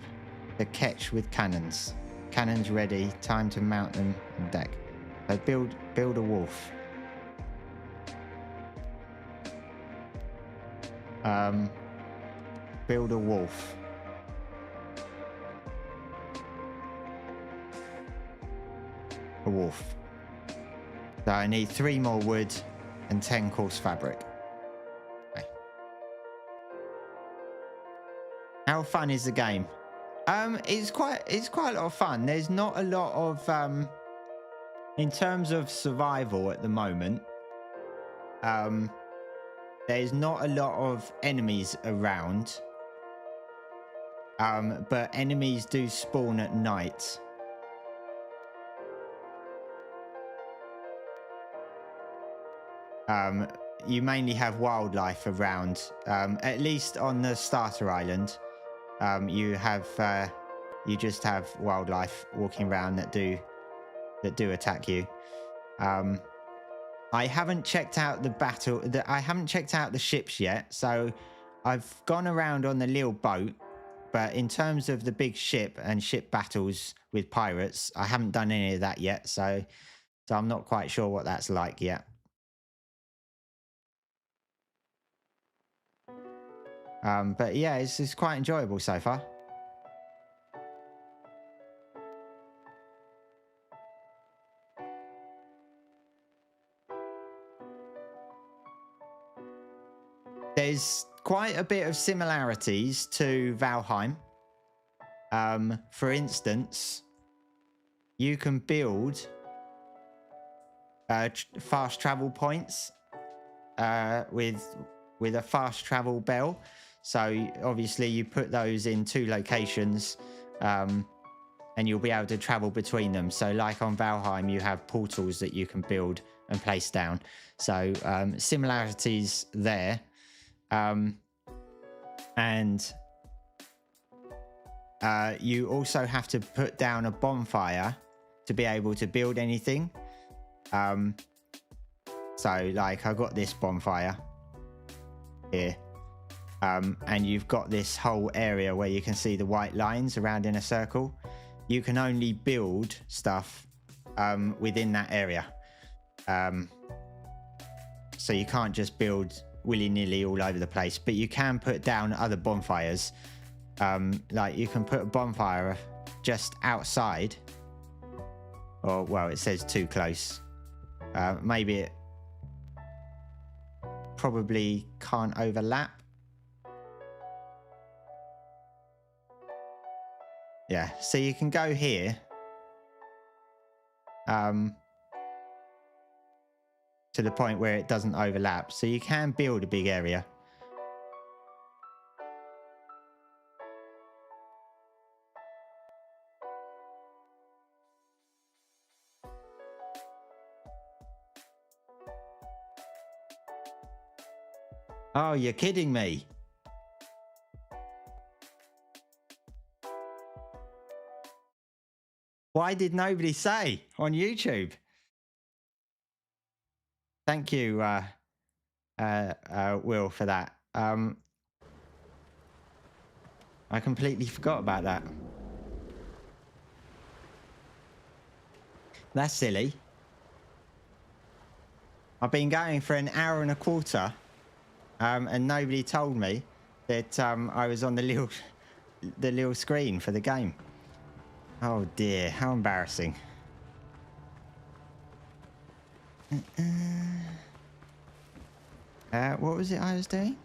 the ketch with cannons. Cannons ready. Time to mount them on deck. So build a wolf. Build a wolf. A wolf. So I need 3 more wood and 10 coarse fabric. Okay. How fun is the game? It's quite a lot of fun. There's not a lot of in terms of survival at the moment. There's not a lot of enemies around. But enemies do spawn at night. You mainly have wildlife around. At least on the starter island, you just have wildlife walking around that do attack you. I haven't checked out I haven't checked out the ships yet, so I've gone around on the little boat. But in terms of the big ship and ship battles with pirates, I haven't done any of that yet, so I'm not quite sure what that's like yet. But yeah, it's quite enjoyable so far. There's quite a bit of similarities to Valheim. For instance, you can build fast travel points with a fast travel bell. So obviously you put those in 2 locations, and you'll be able to travel between them. So like on Valheim, you have portals that you can build and place down. So similarities there. And you also have to put down a bonfire to be able to build anything. So like I got this bonfire here. And you've got this whole area where you can see the white lines around in a circle. You can only build stuff within that area. So you can't just build willy-nilly all over the place, but you can put down other bonfires. Like you can put a bonfire just outside, or well, it says too close. Maybe it probably can't overlap. Yeah, so you can go here to the point where it doesn't overlap. So you can build a big area. Oh, you're kidding me. Why did nobody say on YouTube? Thank you, Will, for that. I completely forgot about that. That's silly. I've been going for an hour and a quarter, and nobody told me that I was on the little screen for the game. Oh dear, how embarrassing. What was it I was doing?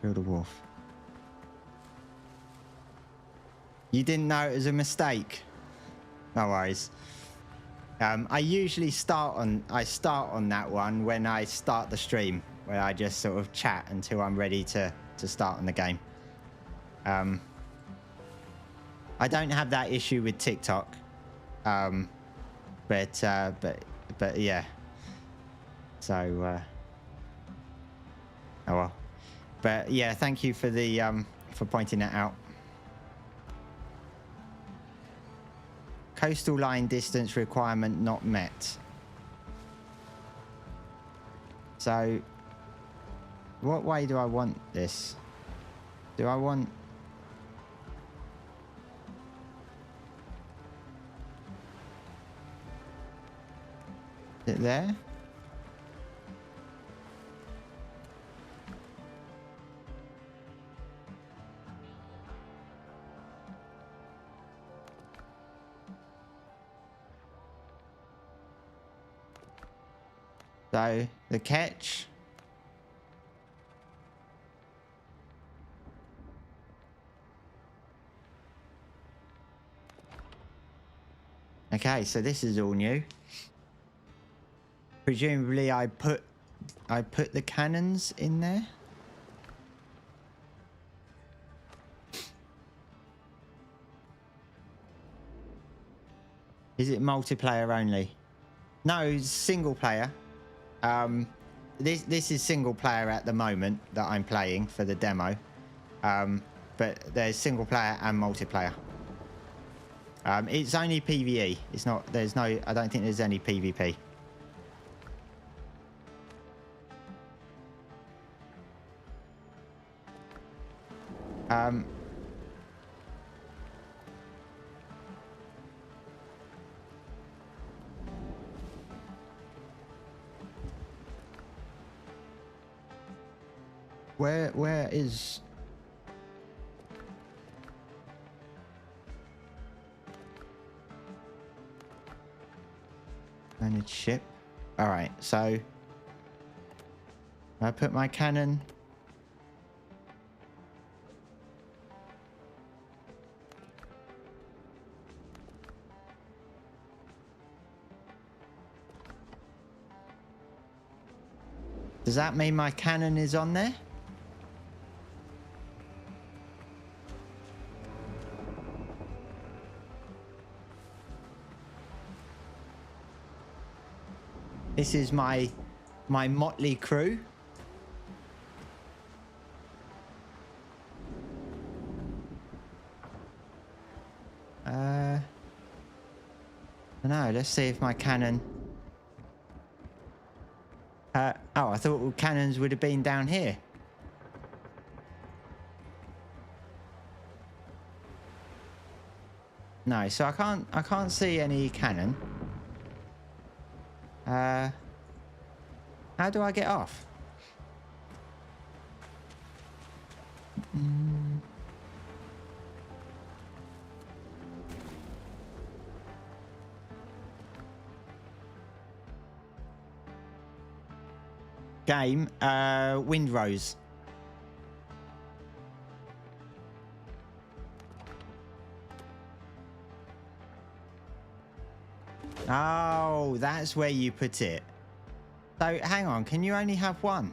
Build a wharf. You didn't know it was a mistake? No worries. I usually start on that one when I start the stream, where I just sort of chat until I'm ready to start on the game. I don't have that issue with TikTok, but yeah. So oh well. But yeah, thank you for the for pointing that out. Coastal line distance requirement not met. So, what way do I want this? Do I want... Is it there? So, the catch. Okay, so this is all new. Presumably I put the cannons in there. Is it multiplayer only? No, it's single player. This is single player at the moment that I'm playing for the demo, but there's single player and multiplayer. It's only PvE. It's not. There's no. I don't think there's any PvP. Where is... Manage ship. All right, so I put my cannon. Does that mean my cannon is on there? This is my motley crew. I don't know. Let's see if my cannon... oh, I thought cannons would have been down here. No, so I can't see any cannon. How do I get off? Game, Windrose. Oh, that's where you put it. So, hang on, can you only have one?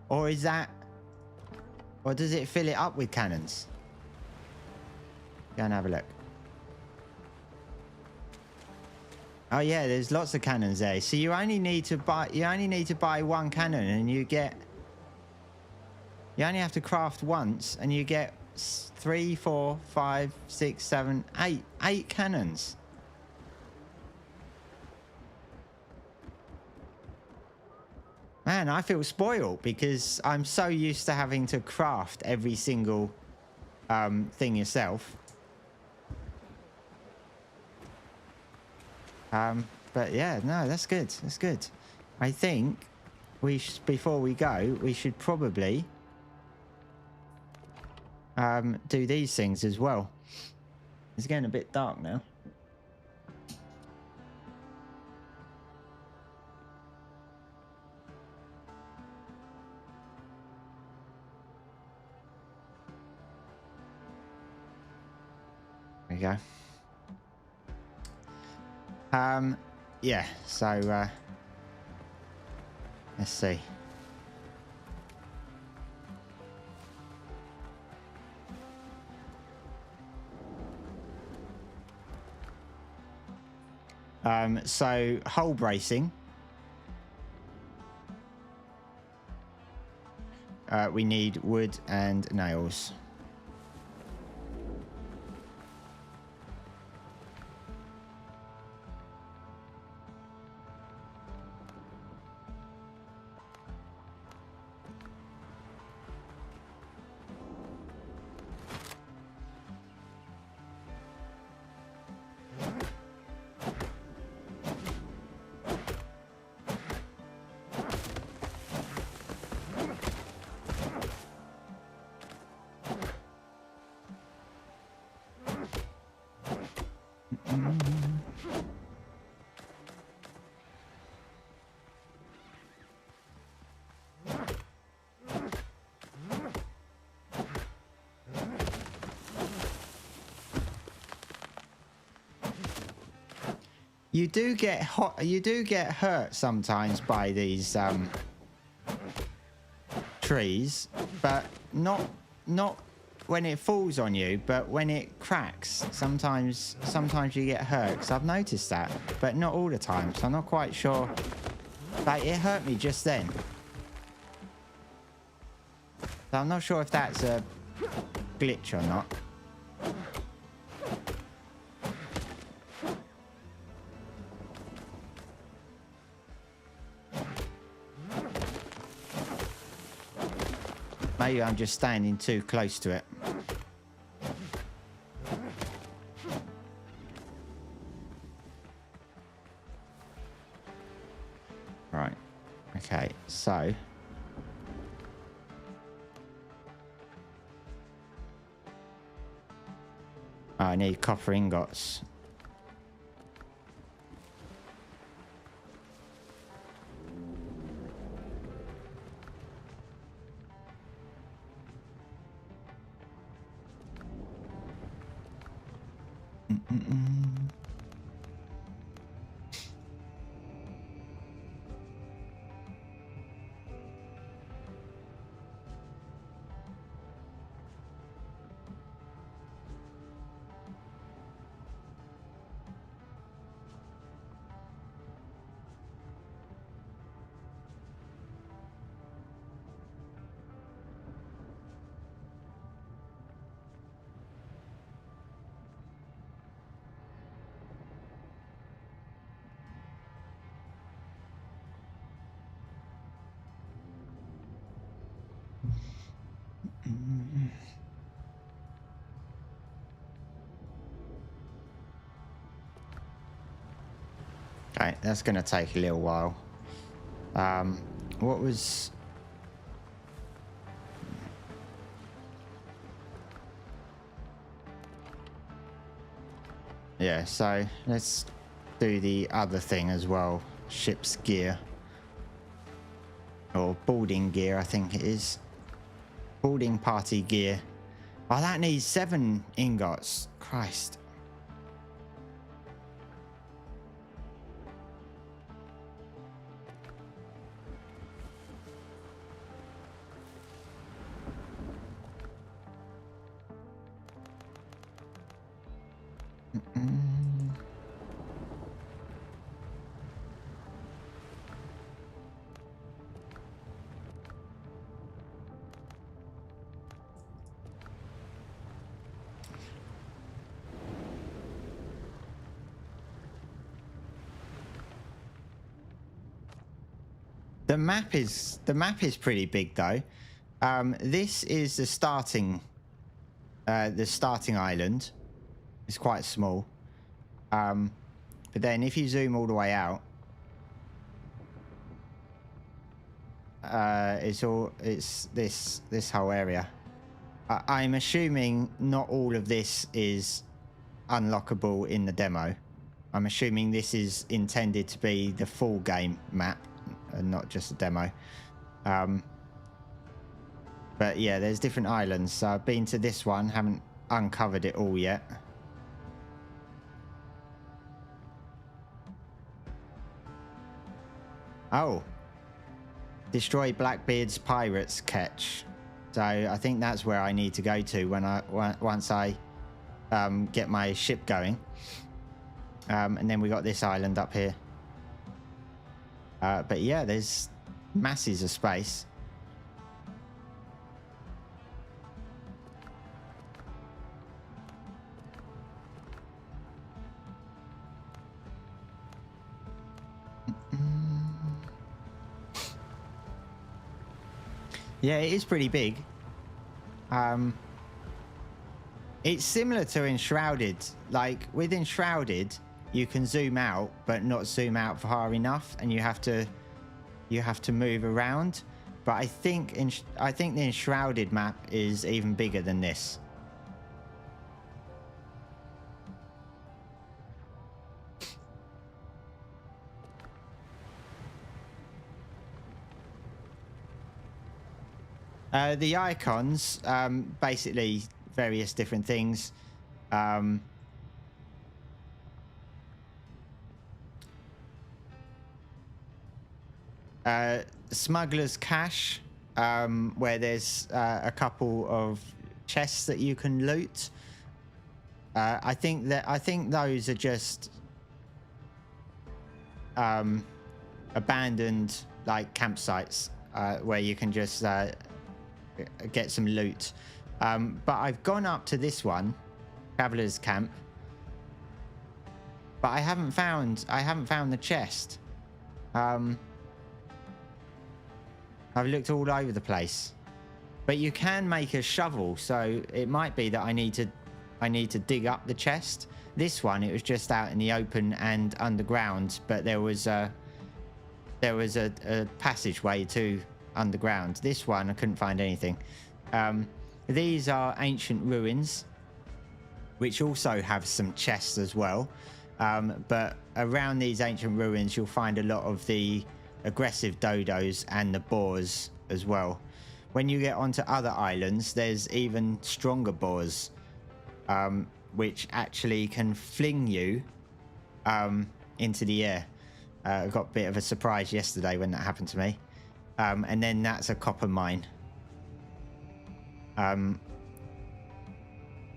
Or is that... Or does it fill it up with cannons? Go and have a look. Oh yeah, there's lots of cannons there. So you only need to buy one cannon and you get... You only have to craft once and you get 3, 4, 5, 6, 7, 8. 8 cannons. Man, I feel spoiled because I'm so used to having to craft every single thing yourself. But yeah, no, that's good. That's good. I think before we go, we should probably do these things as well. It's getting a bit dark now. There we go. Yeah, so let's see. So hull bracing. We need wood and nails. You do get hurt sometimes by these trees, but not when it falls on you, but when it cracks. Sometimes you get hurt. 'Cause I've noticed that, but not all the time. So I'm not quite sure. Like, it hurt me just then. So I'm not sure if that's a glitch or not. Maybe I'm just standing too close to it. Right. Okay, so I need copper ingots. Okay, that's going to take a little while. What was... Yeah, so let's do the other thing as well. Ship's gear. Or boarding gear, I think it is. Boarding party gear. Oh, that needs 7 ingots. Christ. The map is pretty big though. This is the starting island. It's quite small. But then if you zoom all the way out, it's this whole area. I'm assuming not all of this is unlockable in the demo. I'm assuming this is intended to be the full game map and not just a demo. But yeah, there's different islands. So I've been to this one, haven't uncovered it all yet. Oh, destroy Blackbeard's pirates catch. So I think that's where I need to go to once I get my ship going. And then we got this island up here. But yeah, there's masses of space. Yeah, it is pretty big. It's similar to Enshrouded. Like with Enshrouded, you can zoom out, but not zoom out far enough, and you have to move around. But I think the Enshrouded map is even bigger than this. The icons, basically various different things. Smuggler's Cache, where there's a couple of chests that you can loot. I think those are just abandoned like campsites where you can just get some loot. But I've gone up to this one, Traveler's Camp, but I haven't found the chest. I've looked all over the place, but you can make a shovel, so it might be that I need to dig up the chest. This one, it was just out in the open and underground, but there was a passageway to underground. This one, I couldn't find anything. These are ancient ruins, which also have some chests as well. But around these ancient ruins, you'll find a lot of the aggressive dodos and the boars as well. When you get onto other islands, there's even stronger boars, which actually can fling you into the air. I got a bit of a surprise yesterday when that happened to me. And then that's a copper mine.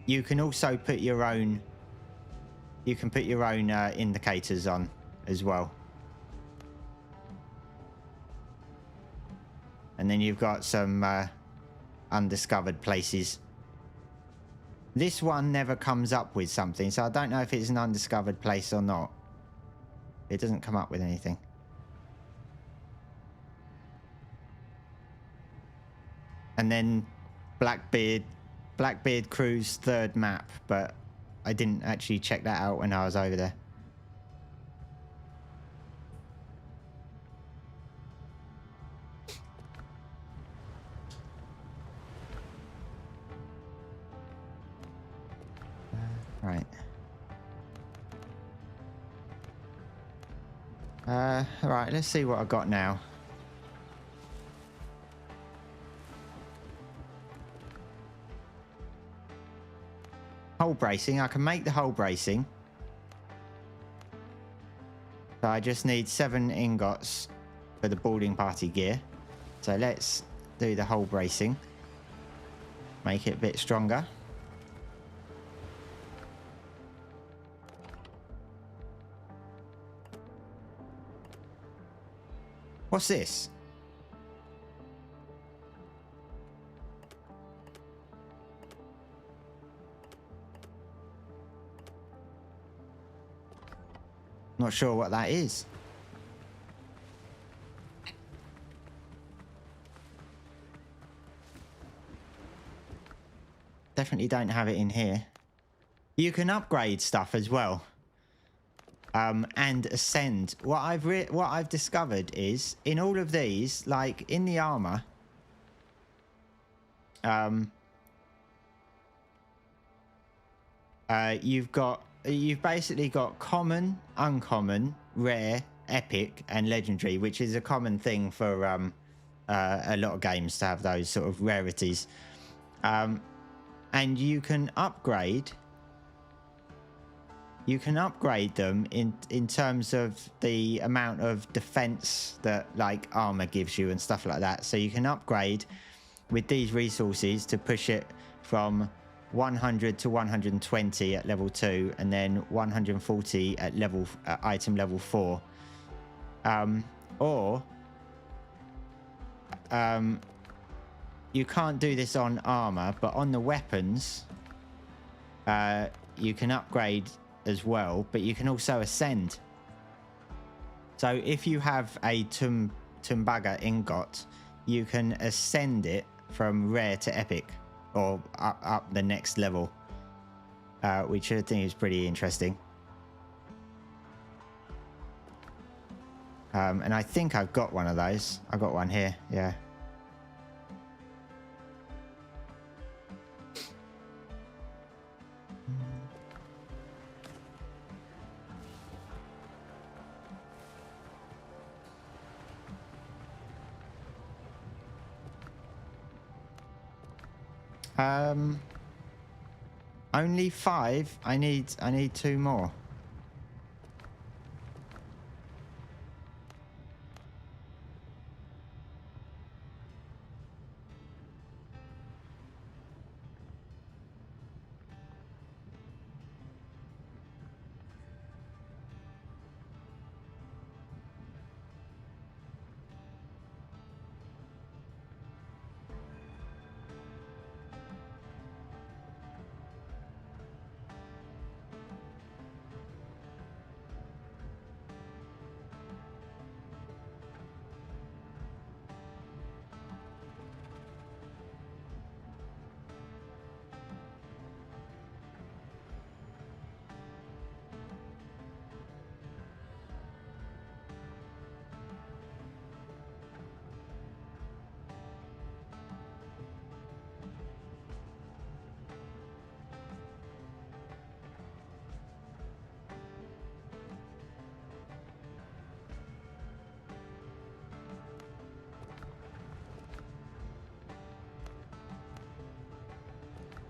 You can also put your own indicators on as well. And then you've got some undiscovered places. This one never comes up with something, so I don't know if it's an undiscovered place or not. It doesn't come up with anything. And then Blackbeard Crew's third map, but I didn't actually check that out when I was over there. Right. Right, let's see what I got now. Hull bracing. I can make the hull bracing. So I just need 7 ingots for the boarding party gear. So let's do the hull bracing. Make it a bit stronger. What's this? Not sure what that is. Definitely don't have it in here. You can upgrade stuff as well. And ascend. What I've discovered is in all of these, like in the armor, you've basically got common, uncommon, rare, epic, and legendary, which is a common thing for a lot of games to have those sort of rarities. And you can upgrade. You can upgrade them in terms of the amount of defense that like armor gives you and stuff like that. So you can upgrade with these resources to push it from 100 to 120 at level 2 and then 140 at item level 4. Or you can't do this on armor, but on the weapons you can upgrade as well, but you can also ascend. So if you have a Tumbaga ingot, you can ascend it from rare to epic, or up the next level, which I think is pretty interesting. And I think I've got one of those. I've got one here, yeah. Only 5. I need 2 more.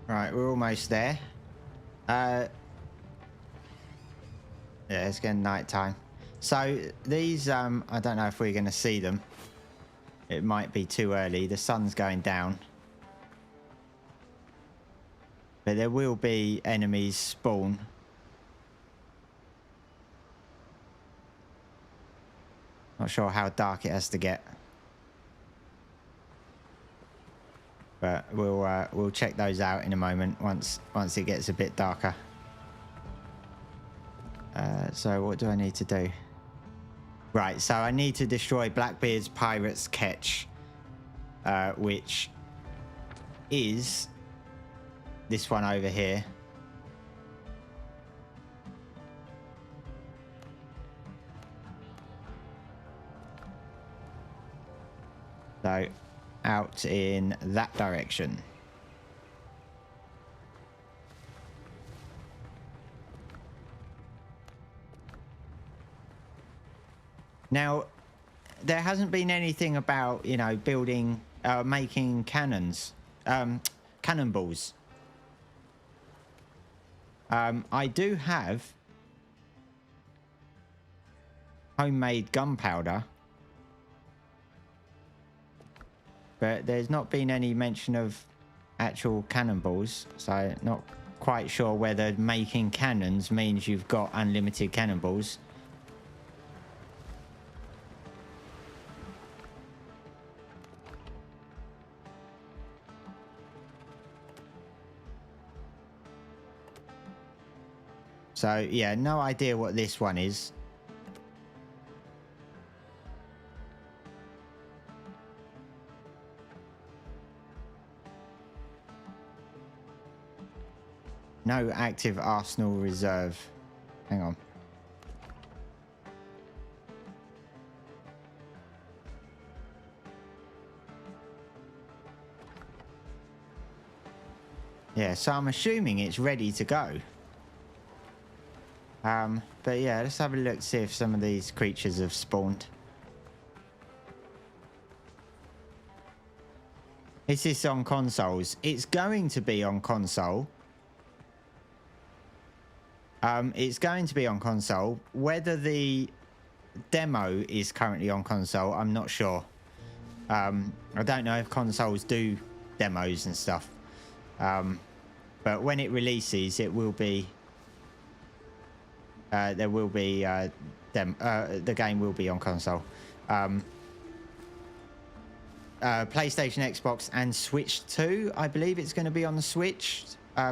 Right, we're almost there. Yeah, it's getting night time. So these, I don't know if we're going to see them. It might be too early. The sun's going down. But there will be enemies spawn. Not sure how dark it has to get. But we'll check those out in a moment once it gets a bit darker. So what do I need to do? Right, so I need to destroy Blackbeard's pirate's ketch, which is this one over here. So out in that direction. Now, there hasn't been anything about, you know, building, making cannons, cannonballs. I do have homemade gunpowder, but there's not been any mention of actual cannonballs, so not quite sure whether making cannons means you've got unlimited cannonballs. So yeah, no idea what this one is. No active Arsenal reserve. Hang on. Yeah, so I'm assuming it's ready to go. But yeah, let's have a look, see if some of these creatures have spawned. Is this on consoles? It's going to be on console. It's going to be on console. Whether the demo is currently on console, I'm not sure. I don't know if consoles do demos and stuff. But when it releases, it will be... there will be... the game will be on console. PlayStation, Xbox, and Switch 2. I believe it's going to be on the Switch.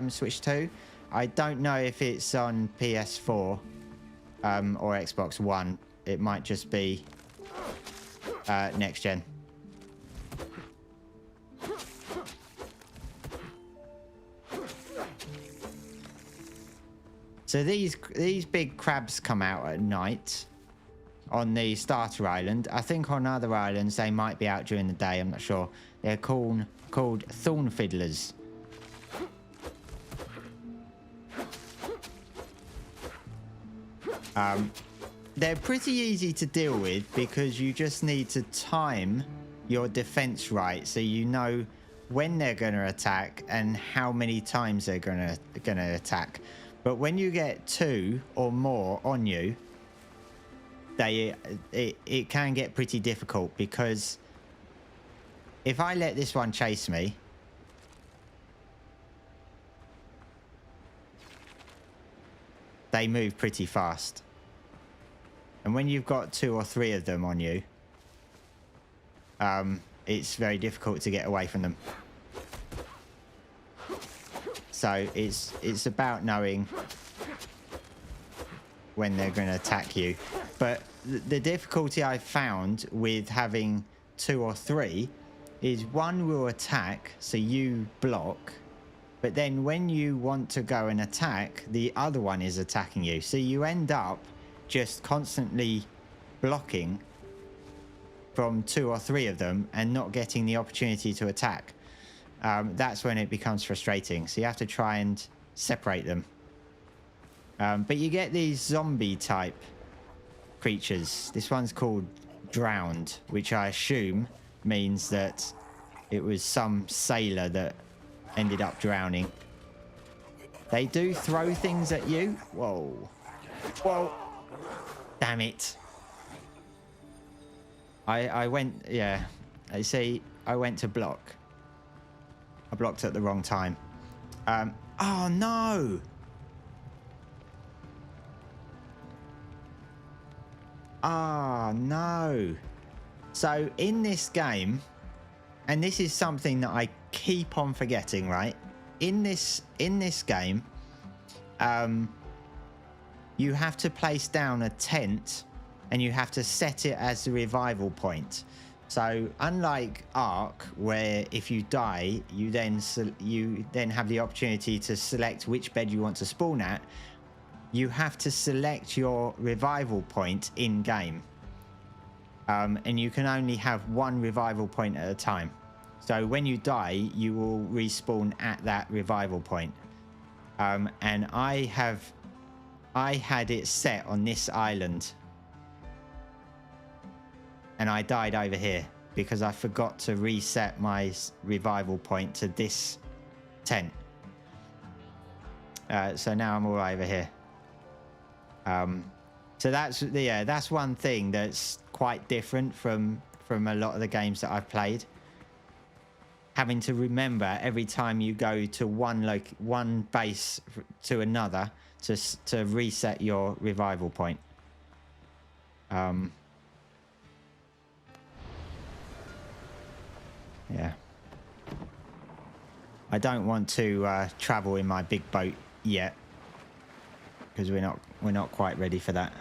Switch 2. I don't know if it's on PS4 or Xbox One. It might just be next gen. So these big crabs come out at night on the starter island. I think on other islands they might be out during the day. I'm not sure. They're called thorn fiddlers. They're pretty easy to deal with because you just need to time your defense right, so you know when they're going to attack and how many times they're going to attack. But when you get 2 or more on you, it can get pretty difficult, because if I let this one chase me, they move pretty fast. And when you've got 2 or 3 of them on you, it's very difficult to get away from them. So it's about knowing when they're going to attack you. But the difficulty I found with having 2 or 3 is one will attack, so you block. But then when you want to go and attack, the other one is attacking you. So you end up just constantly blocking from 2 or 3 of them and not getting the opportunity to attack. That's when it becomes frustrating. So you have to try and separate them. But you get these zombie type creatures. This one's called drowned, which I assume means that it was some sailor that ended up drowning. They do throw things at you. Whoa. Whoa. Damn it. I went, yeah. I see, I went to block. I blocked at the wrong time. Oh no. Ah, no. So in this game, and this is something that I keep on forgetting, right? In this game, you have to place down a tent and you have to set it as the revival point. So unlike Ark, where if you die, you then have the opportunity to select which bed you want to spawn at, you have to select your revival point in game. And you can only have one revival point at a time. So when you die, you will respawn at that revival point. And I had it set on this island. And I died over here because I forgot to reset my revival point to this tent. So now I'm all over here. So that's one thing that's quite different from a lot of the games that I've played. Having to remember every time you go to one base to another to reset your revival point. Yeah. I don't want to travel in my big boat yet, because we're not quite ready for that.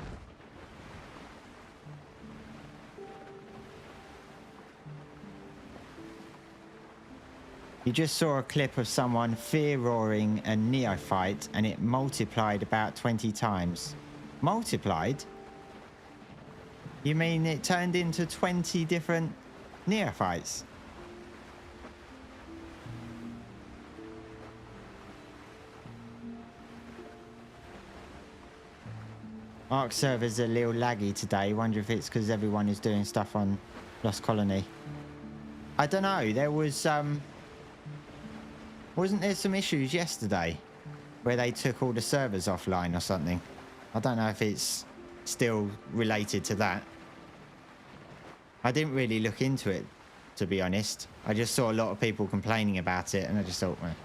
You just saw a clip of someone fear roaring a neophyte and it multiplied about 20 times. Multiplied? You mean it turned into 20 different neophytes? Ark servers are a little laggy today. Wonder if it's because everyone is doing stuff on Lost Colony. I don't know. There was wasn't there some issues yesterday where they took all the servers offline or something? I don't know if it's still related to that. I didn't really look into it, to be honest. I just saw a lot of people complaining about it, and I just thought, well,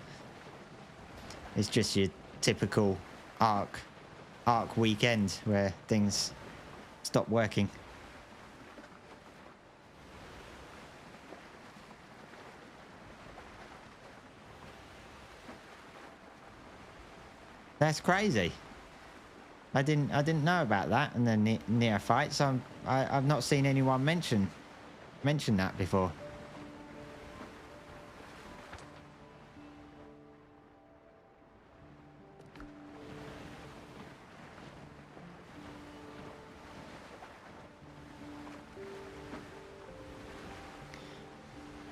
it's just your typical Ark weekend where things stop working. That's crazy. I didn't know about that, and the neophytes. I've not seen anyone mention that before.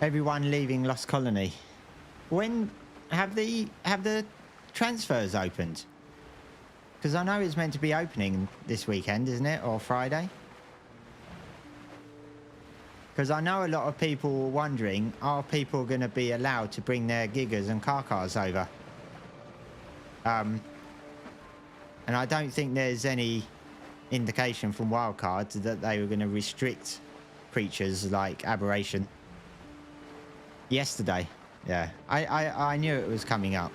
Everyone leaving Lost Colony. When have the transfers opened? Because I know it's meant to be opening this weekend, isn't it? Or Friday? Because I know a lot of people were wondering, are people going to be allowed to bring their gigas and car cars over? And I don't think there's any indication from Wildcard that they were going to restrict creatures like Aberration. Yesterday, yeah. I knew it was coming up.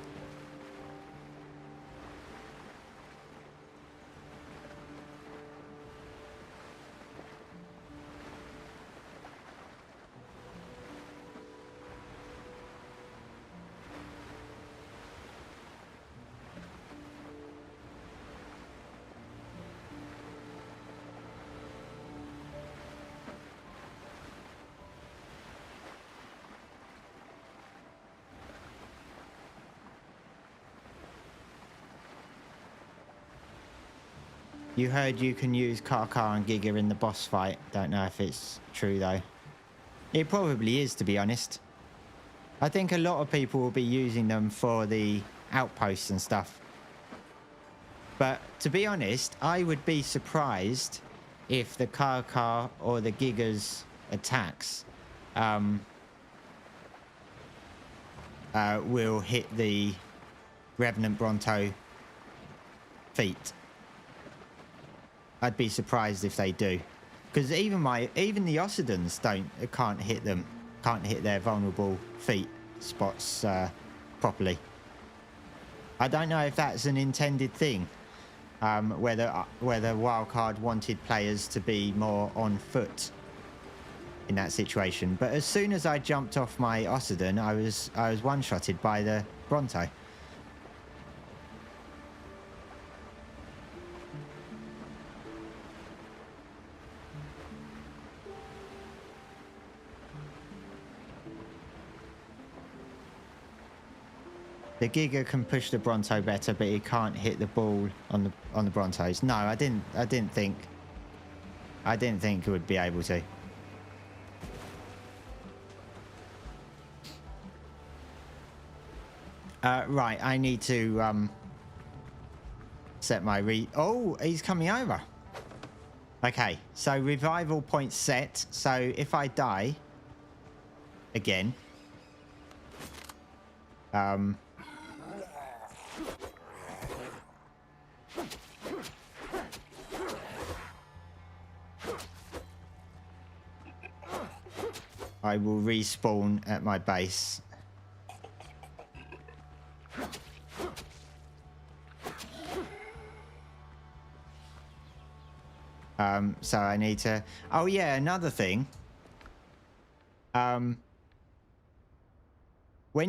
You heard you can use car and Giga in the boss fight. Don't know if it's true though. It probably is, to be honest. I think a lot of people will be using them for the outposts and stuff. But to be honest, I would be surprised if the car or the Giga's attacks will hit the Revenant Bronto feet. I'd be surprised if they do, because even the Ossidans can't hit their vulnerable feet spots properly. I don't know if that's an intended thing, whether Wildcard wanted players to be more on foot in that situation. But as soon as I jumped off my Ossidan, I was one-shotted by the Bronto. The Giga can push the Bronto better, but he can't hit the ball on the Brontos. No, I didn't think it would be able to. Right, I need to set my oh, he's coming over. Okay, so revival point set. So if I die again, I will respawn at my base. So I need to... Oh, yeah, another thing. When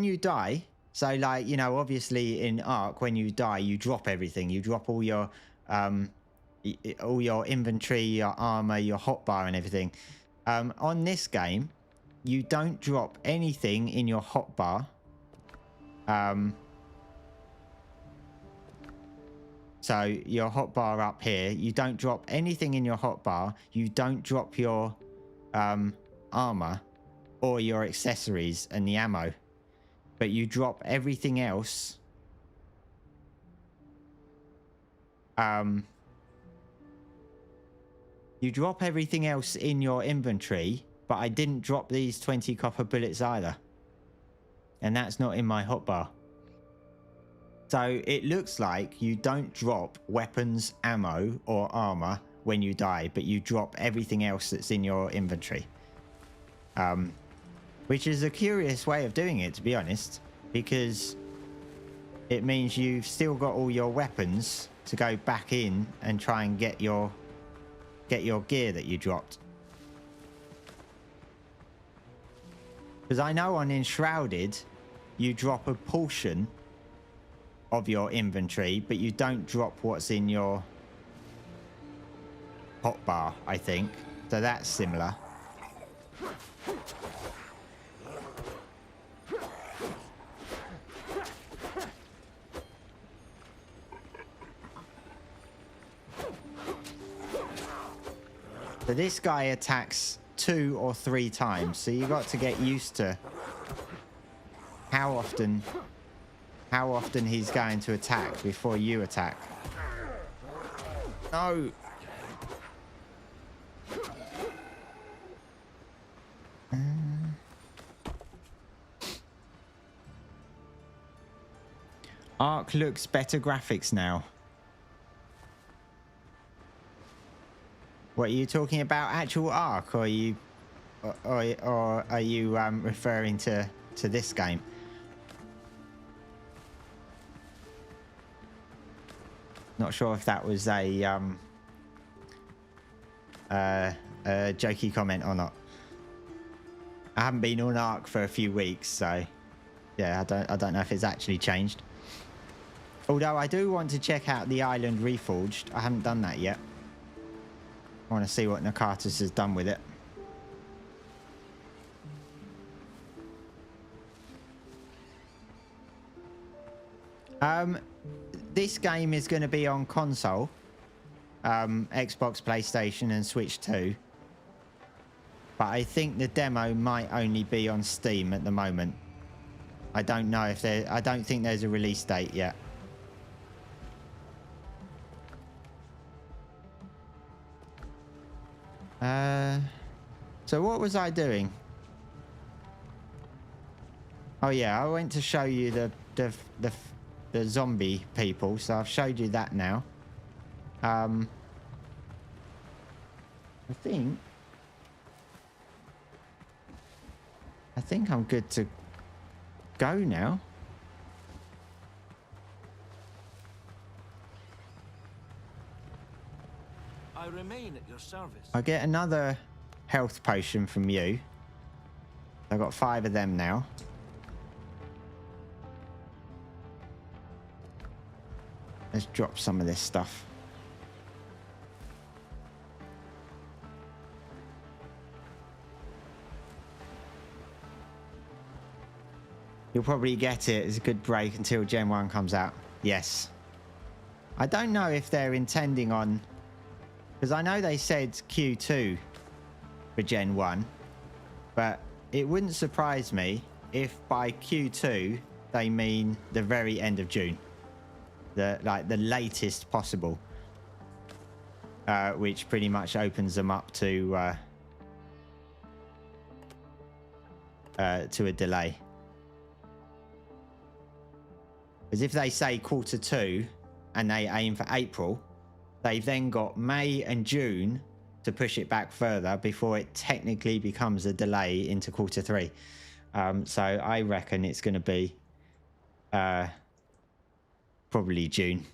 you die... So, like, you know, obviously in Ark, when you die, you drop everything. You drop all your inventory, your armor, your hotbar and everything. On this game, you don't drop anything in your hotbar. So your hotbar up here, you don't drop anything in your hotbar. You don't drop your armor or your accessories and the ammo, but you drop everything else. You drop everything else in your inventory, but I didn't drop these 20 copper bullets either. And that's not in my hotbar. So it looks like you don't drop weapons, ammo, or armor when you die, but you drop everything else that's in your inventory. Which is a curious way of doing it, to be honest, because it means you've still got all your weapons to go back in and try and get your gear that you dropped. Because I know on Enshrouded, you drop a portion of your inventory, but you don't drop what's in your hotbar, I think. So that's similar. So this guy attacks 2 or 3 times, so you got to get used to how often he's going to attack before you attack. No. Ark looks better graphics now. What are you talking about? Actual Ark, or are you referring to this game? Not sure if that was a jokey comment or not. I haven't been on Ark for a few weeks, so yeah, I don't know if it's actually changed. Although I do want to check out the island Reforged. I haven't done that yet. I want to see what Nakatis has done with it. This game is going to be on console, Xbox, PlayStation, and Switch 2. But I think the demo might only be on Steam at the moment. I don't know if I don't think there's a release date yet. So what was I doing? Oh yeah, I went to show you the zombie people, so I've showed you that now. I think I'm good to go now. I remain at your service. I get another health potion from you. I've got 5 of them now. Let's drop some of this stuff. You'll probably get it as a good break until Gen 1 comes out. Yes. I don't know if they're intending on... Because I know they said Q2 for Gen 1. But it wouldn't surprise me if by Q2 they mean the very end of June. The latest possible. Which pretty much opens them up to a delay. Because if they say Q2 and they aim for April, they've then got May and June to push it back further before it technically becomes a delay into Q3. So I reckon it's going to be probably June.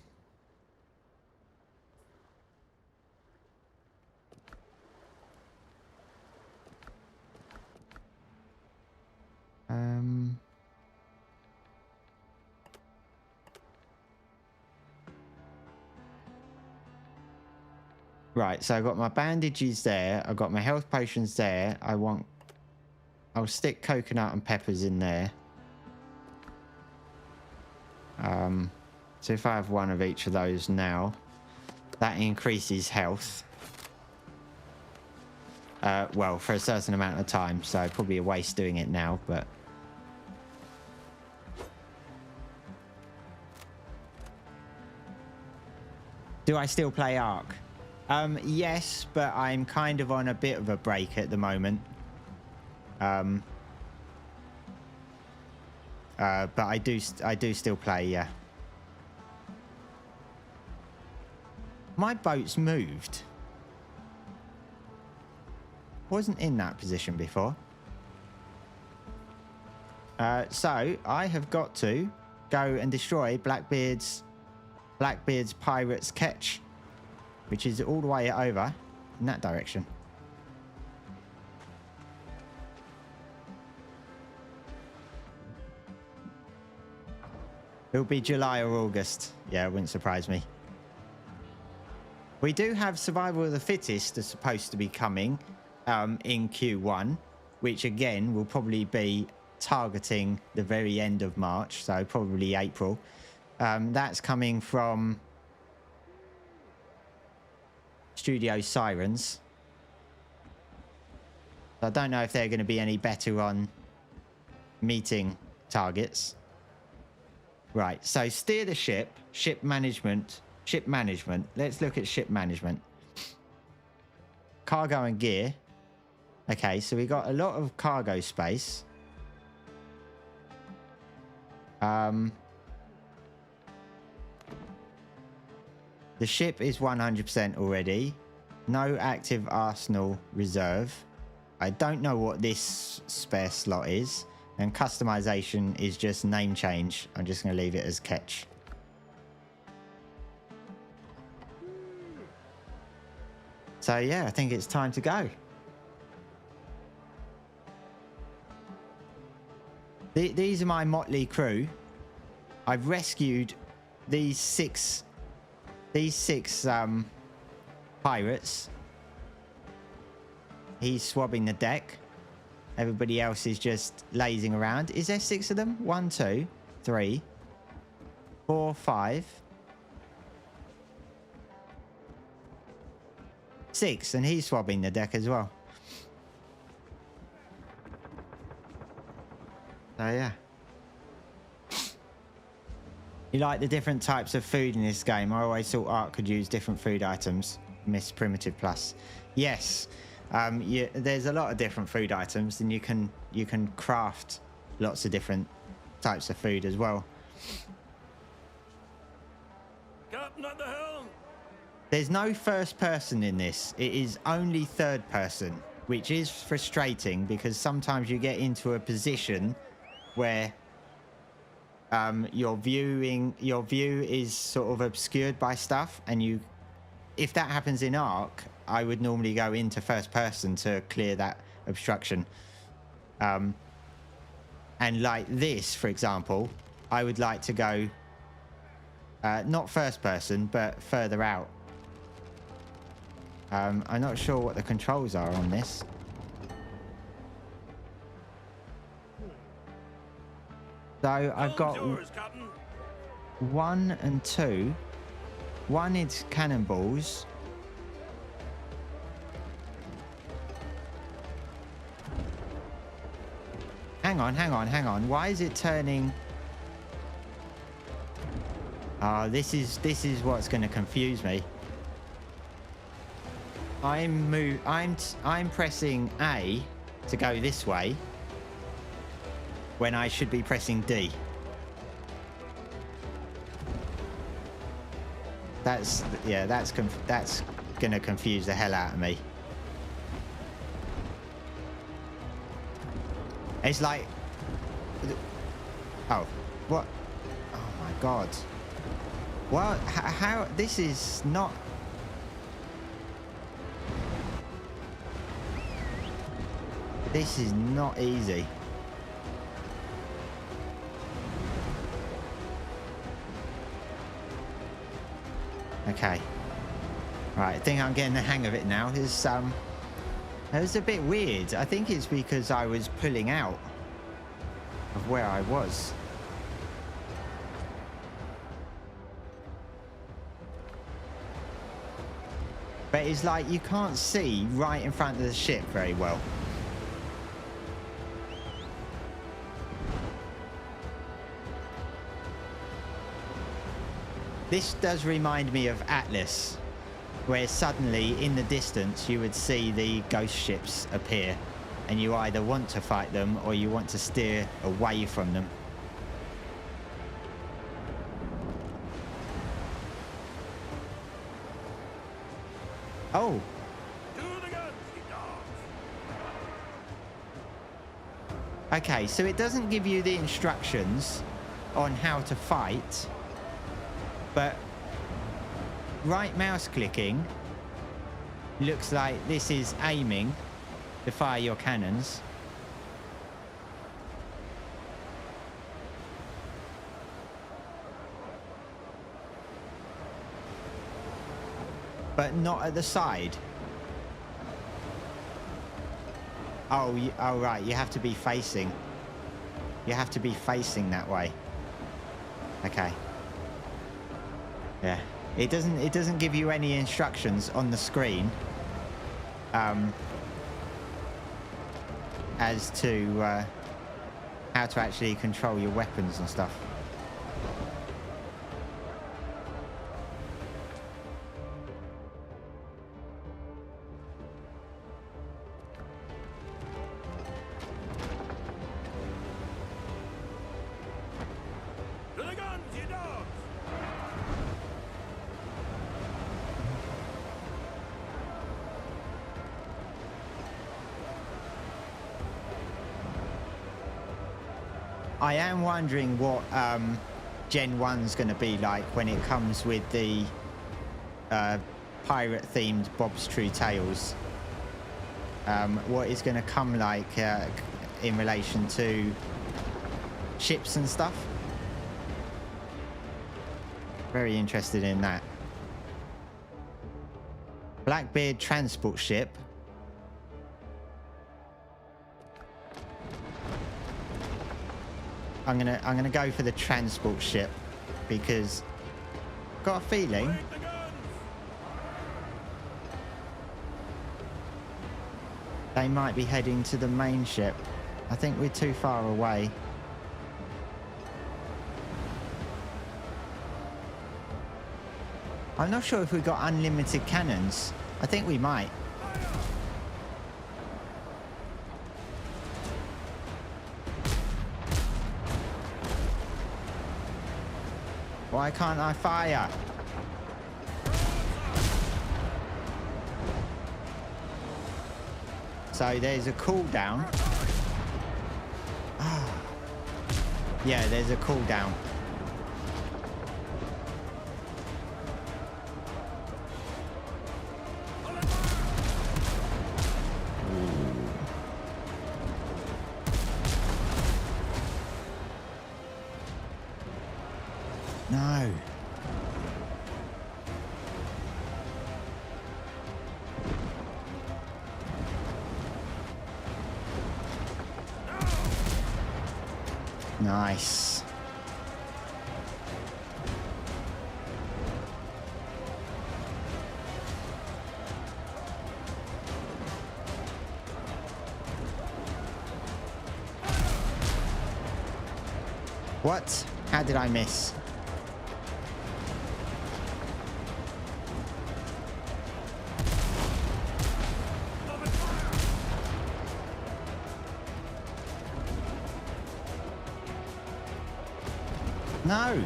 Right, so I've got my bandages there. I've got my health potions there. I want I'll stick coconut and peppers in there. So if I have one of each of those now, that increases health. Well, for a certain amount of time, so probably a waste doing it now, but... Do I still play Ark? Yes, but I'm kind of on a bit of a break at the moment. But I do still play, yeah. My boat's moved. Wasn't in that position before. So I have got to go and destroy Blackbeard's pirate's ketch, which is all the way over in that direction. It'll be July or August. Yeah, it wouldn't surprise me. We do have Survival of the Fittest that's supposed to be coming in Q1, which again will probably be targeting the very end of March, so probably April. That's coming from Studio Sirens. I don't know if they're going to be any better on meeting targets. Right, so steer the ship, ship management. Let's look at ship management. Cargo and gear. Okay, so we got a lot of cargo space. The ship is 100% already. No active arsenal reserve. I don't know what this spare slot is. And customization is just name change. I'm just going to leave it as catch. So yeah, I think it's time to go. These are my motley crew. I've rescued these six pirates. He's swabbing the deck. Everybody else is just lazing around. Is there 6 of them? 1, 2, 3, 4, 5, 6, and he's swabbing the deck as well. So yeah. You like the different types of food in this game? I always thought Ark could use different food items. Miss Primitive Plus. Yes. There's a lot of different food items, and you can craft lots of different types of food as well. Captain at the helm. There's no first person in this. It is only third person, which is frustrating because sometimes you get into a position where your view is sort of obscured by stuff, and if that happens in Ark, I would normally go into first person to clear that obstruction. And like this, for example, I would like to go not first person, but further out. I'm not sure what the controls are on this. So I've got Yours, Captain. 1 and 2. 1 is cannonballs. Hang on. Why is it turning? Oh, this is what's going to confuse me. I'm pressing A to go this way when I should be pressing D. That's going to confuse the hell out of me. It's like, oh, what? Oh my God. Well, how, this is not. This is not easy. Okay. Right, I think I'm getting the hang of it now. It was a bit weird. I think it's because I was pulling out of where I was. But it's like you can't see right in front of the ship very well. This does remind me of Atlas, where suddenly in the distance you would see the ghost ships appear, and you either want to fight them or you want to steer away from them. Oh. To the guns, you dogs. Okay, so it doesn't give you the instructions on how to fight, but right mouse clicking looks like this is aiming to fire your cannons. But not at the side. Oh, oh right, you have to be facing. You have to be facing that way. Okay. Yeah. It doesn't give you any instructions on the screen as to how to actually control your weapons and stuff. To the guns, you dogs. I am wondering what Gen 1's going to be like when it comes with the pirate-themed Bob's True Tales. What is going to come like in relation to ships and stuff. Very interested in that. Blackbeard transport ship. I'm gonna go for the transport ship because I've got a feeling Break the guns. they might be heading to the main ship. I think we're too far away. I'm not sure if we've got unlimited cannons. I think we might. Why can't I fire? So there's a cooldown. Ah. Yeah, there's a cooldown. No. Nice. What? How did I miss? No.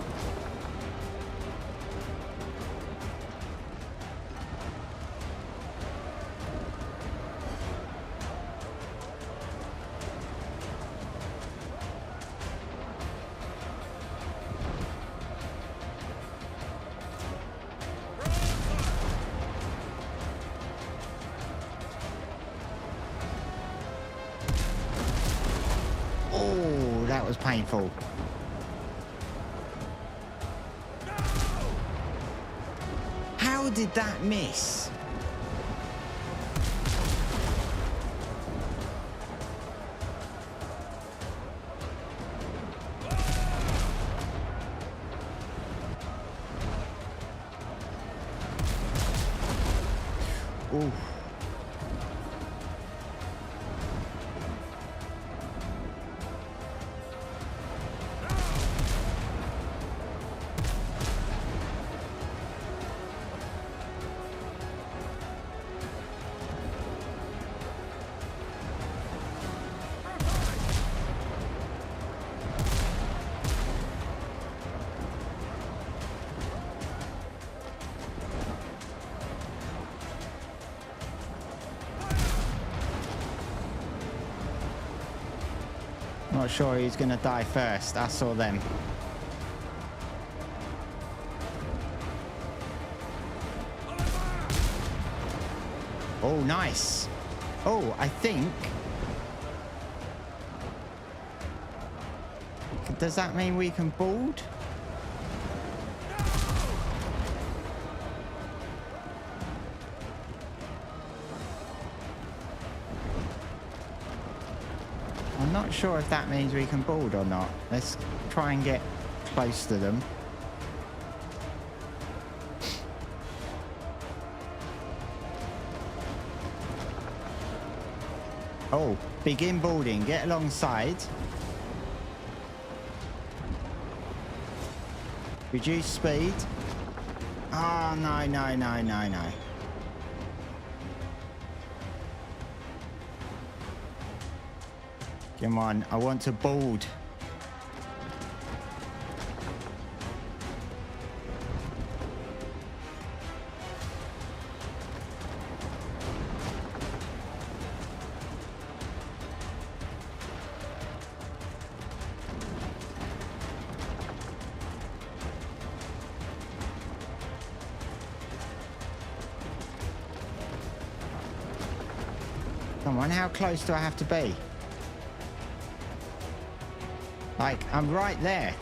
Oh, that was painful. How did that miss? Ooh. Not sure who's gonna die first, us or them. Oh, nice. Oh, I think... Does that mean we can board? I'm not sure if that means we can board or not. Let's try and get close to them. Oh, begin boarding. Get alongside. Reduce speed. Oh, no, no, no, no, no. Come on, I want to board. Come on, how close do I have to be? Like, I'm right there.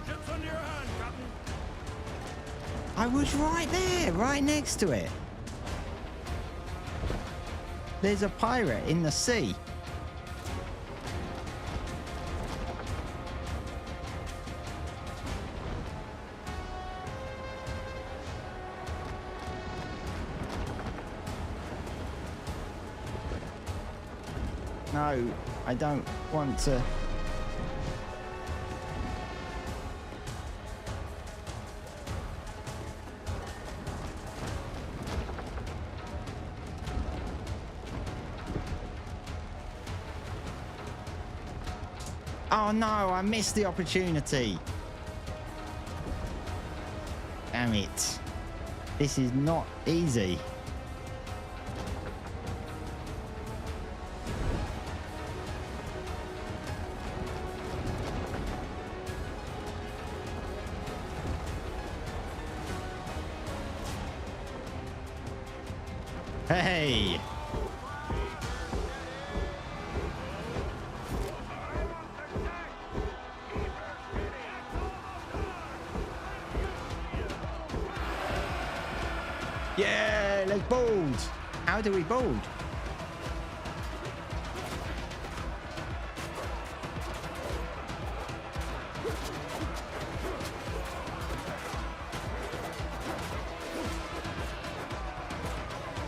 Ship's under your hand, Captain. I was right there, right next to it. There's a pirate in the sea. No, I don't want to. Oh no, I missed the opportunity. Damn it. This is not easy. Hey! Yeah, let's board. How do we board?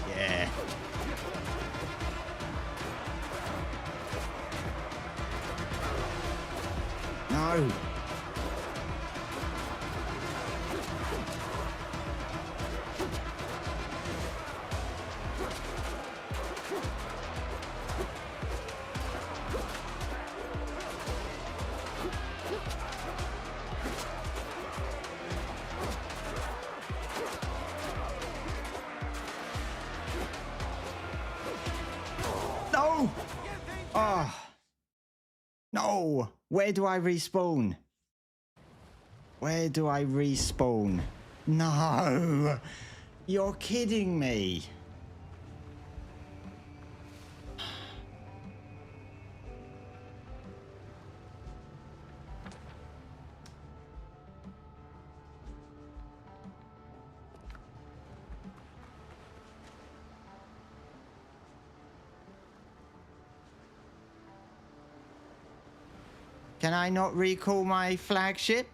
Yeah. No. No! Oh. No! Where do I respawn? Where do I respawn? No! You're kidding me. Can I not recall my flagship?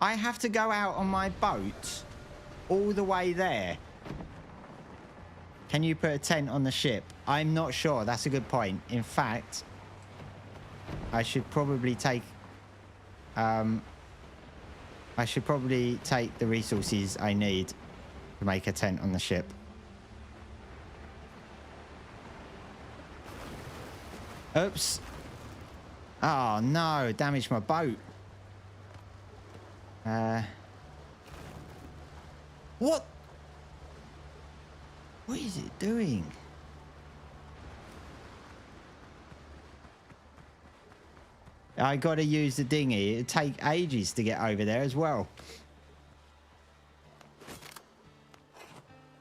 I have to go out on my boat all the way there. Can you put a tent on the ship? I'm not sure. That's a good point. In fact, I should probably take the resources I need to make a tent on the ship. Oops. Oh no, damaged my boat. What? What is it doing? I gotta use the dinghy. It'd take ages to get over there as well.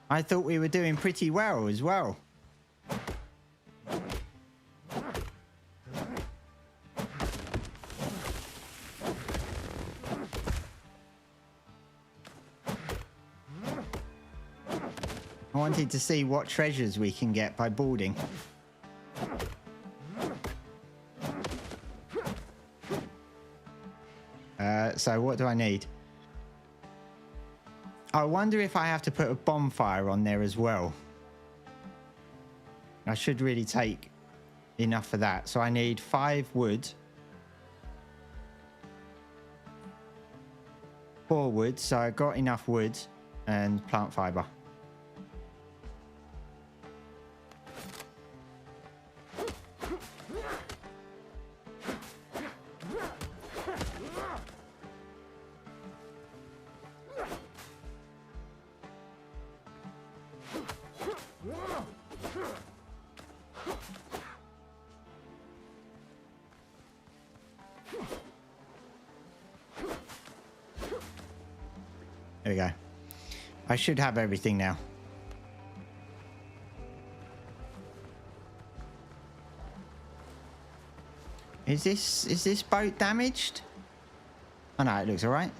I thought we were doing pretty well as well. I wanted to see what treasures we can get by boarding. So what do I need? I wonder if I have to put a bonfire on there as well. I should really take enough for that. So I need 5 wood. 4 wood, so I got enough wood and plant fiber. There we go. I should have everything now. Is this boat damaged? Oh no, it looks all right.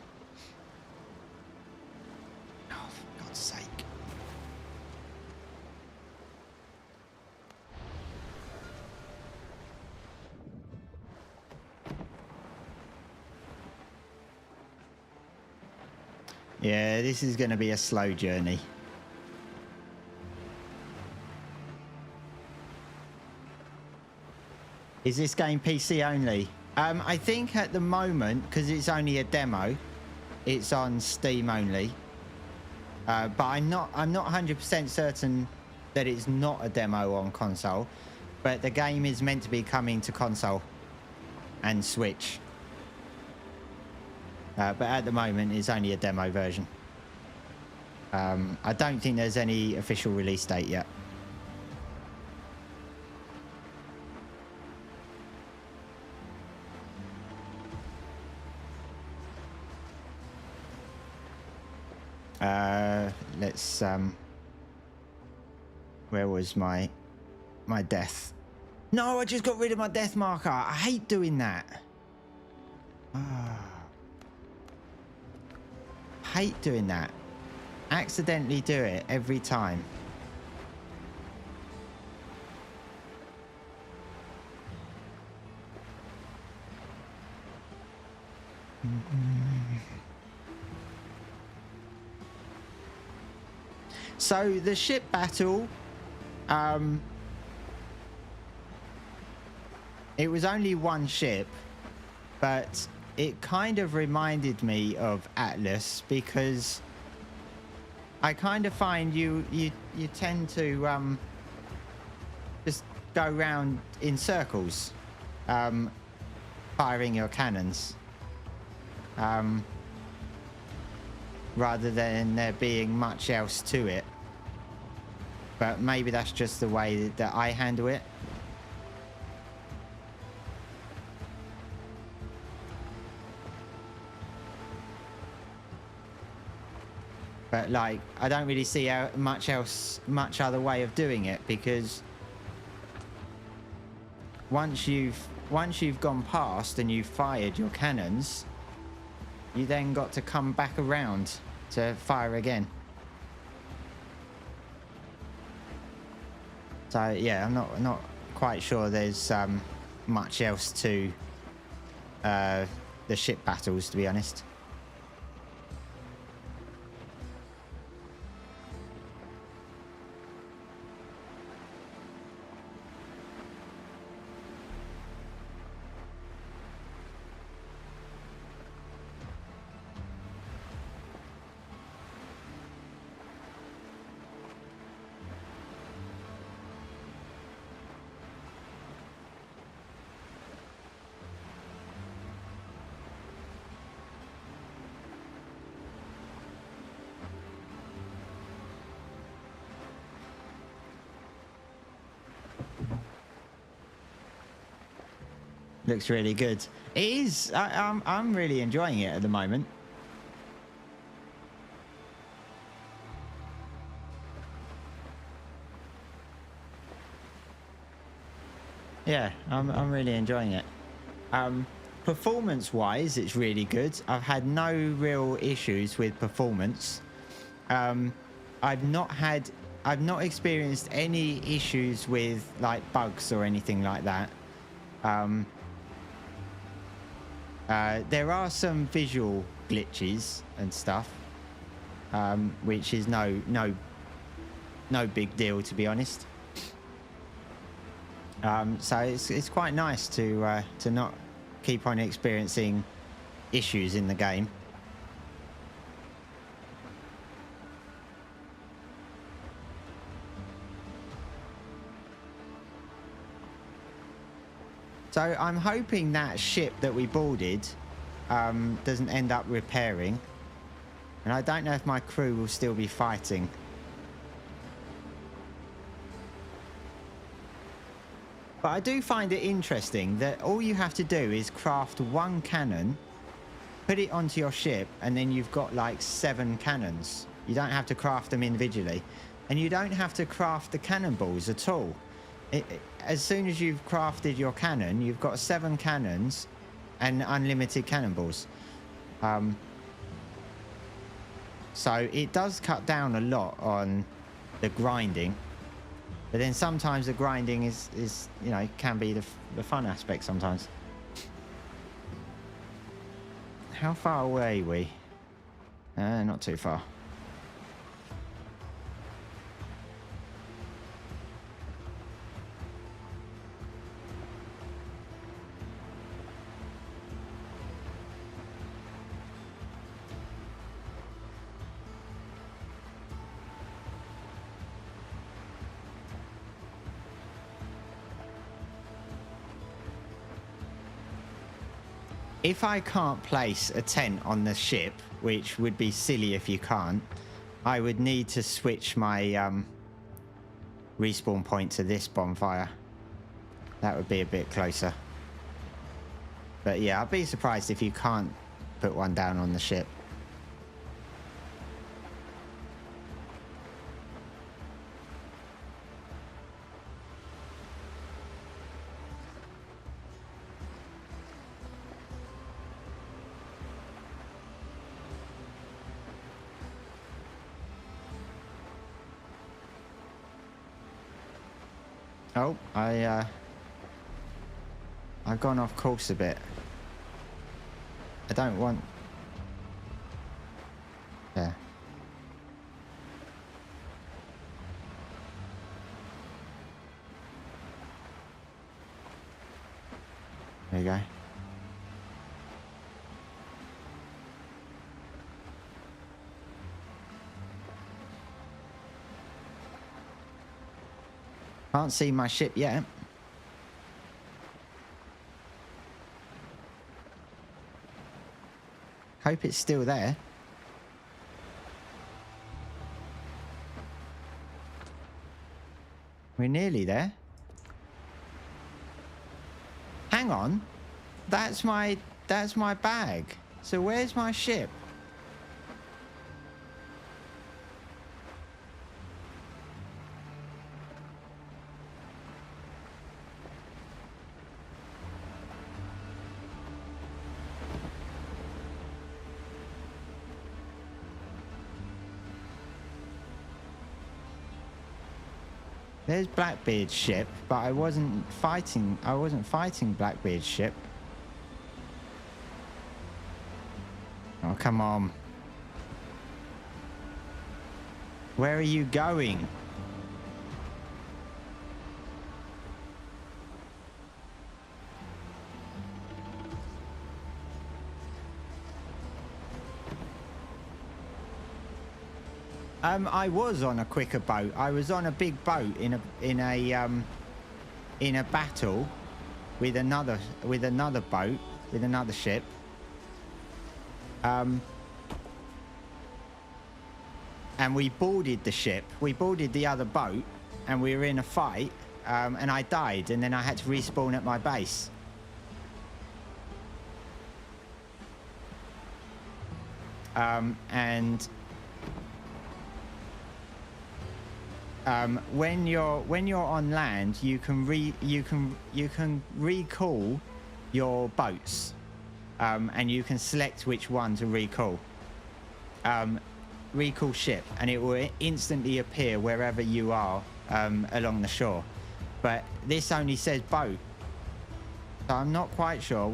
Oh, for God's sake. Yeah, this is going to be a slow journey. Is this game PC only? I think at the moment, because it's only a demo, it's on Steam only. But I'm not 100% certain that it's not a demo on console. But the game is meant to be coming to console and Switch. But at the moment, it's only a demo version. I don't think there's any official release date yet. Let's where was my death? No, I just got rid of my death marker. I hate doing that. Hate doing that. Accidentally do it every time. So the ship battle, it was only one ship, but it kind of reminded me of Atlas because I kind of find you tend to just go round in circles, firing your cannons, rather than there being much else to it. But maybe that's just the way that I handle it. But like, I don't really see much other way of doing it, because once you've gone past and you've fired your cannons, you then got to come back around to fire again. So yeah, I'm not quite sure there's much else to the ship battles, to be honest. Looks really good. It is. I'm really enjoying it at the moment. Yeah, I'm really enjoying it. Performance-wise, it's really good. I've had no real issues with performance. I've not experienced any issues with like bugs or anything like that. There are some visual glitches and stuff, which is no big deal, to be honest. So it's quite nice to not keep on experiencing issues in the game. So I'm hoping that ship that we boarded doesn't end up repairing. And I don't know if my crew will still be fighting. But I do find it interesting that all you have to do is craft one cannon, put it onto your ship, and then you've got like 7 cannons. You don't have to craft them individually. And you don't have to craft the cannonballs at all. As soon as you've crafted your cannon, you've got 7 cannons and unlimited cannonballs. So it does cut down a lot on the grinding. But then sometimes the grinding is you know, can be the fun aspect sometimes. How far away are we? Not too far. If I can't place a tent on the ship, which would be silly if you can't, I would need to switch my respawn point to this bonfire. That would be a bit closer. But yeah, I'd be surprised if you can't put one down on the ship. Oh, I've gone off course a bit. I don't want... Yeah. There you go. Can't see my ship yet. Hope it's still there. We're nearly there. Hang on. That's my bag. So where's my ship? There's Blackbeard's ship, but I wasn't fighting Blackbeard's ship. Oh, come on. Where are you going? I was on a quicker boat. I was on a big boat in a battle with another boat, with another ship. And we boarded the ship. We boarded the other boat, and we were in a fight. And I died, and then I had to respawn at my base. When you're on land, you can recall your boats, and you can select which one to recall. Recall ship, and it will instantly appear wherever you are along the shore. But this only says boat, so I'm not quite sure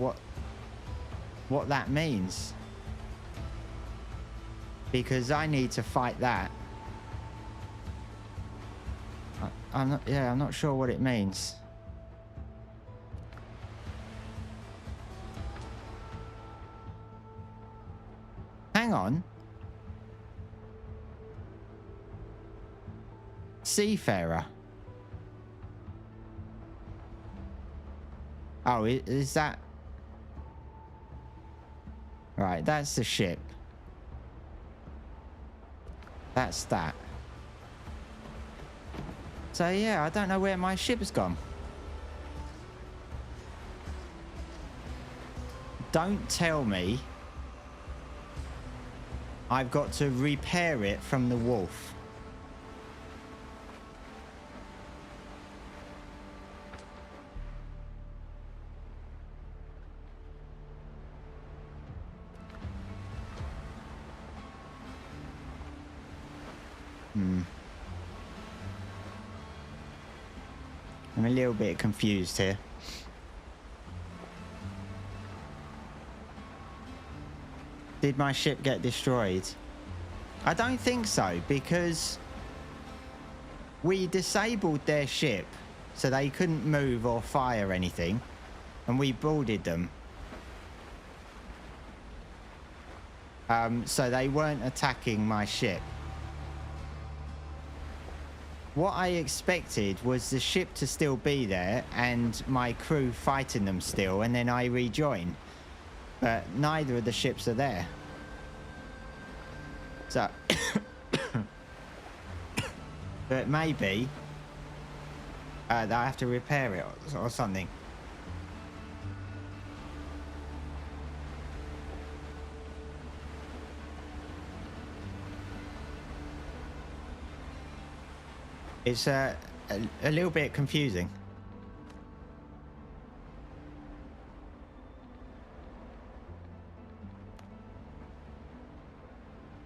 what that means, because I need to fight that. I'm not sure what it means. Hang on. Seafarer. Oh, is that... Right, that's the ship. That's that. So yeah, I don't know where my ship's gone. Don't tell me I've got to repair it from the wharf. I'm a little bit confused here. Did my ship get destroyed? I don't think so, because we disabled their ship so they couldn't move or fire anything, and we boarded them. So they weren't attacking my ship. What I expected was the ship to still be there and my crew fighting them still, and then I rejoin. But neither of the ships are there. So... but maybe... I have to repair it or something. It's a little bit confusing.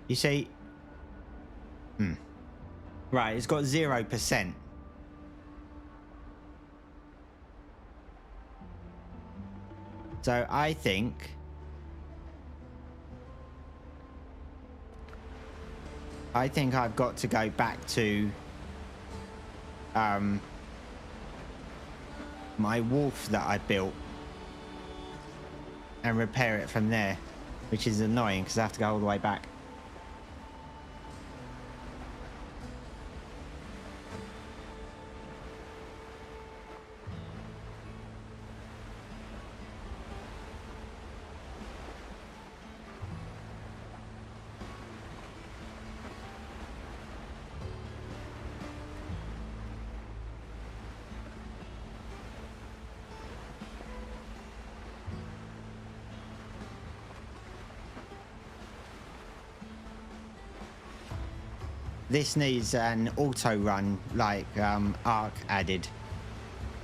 You see... Right, it's got 0%. So I think... I've got to go back to... my wharf that I built and repair it from there, which is annoying because I have to go all the way back. This needs an auto run like Arc added,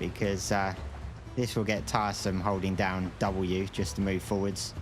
because this will get tiresome holding down W just to move forwards.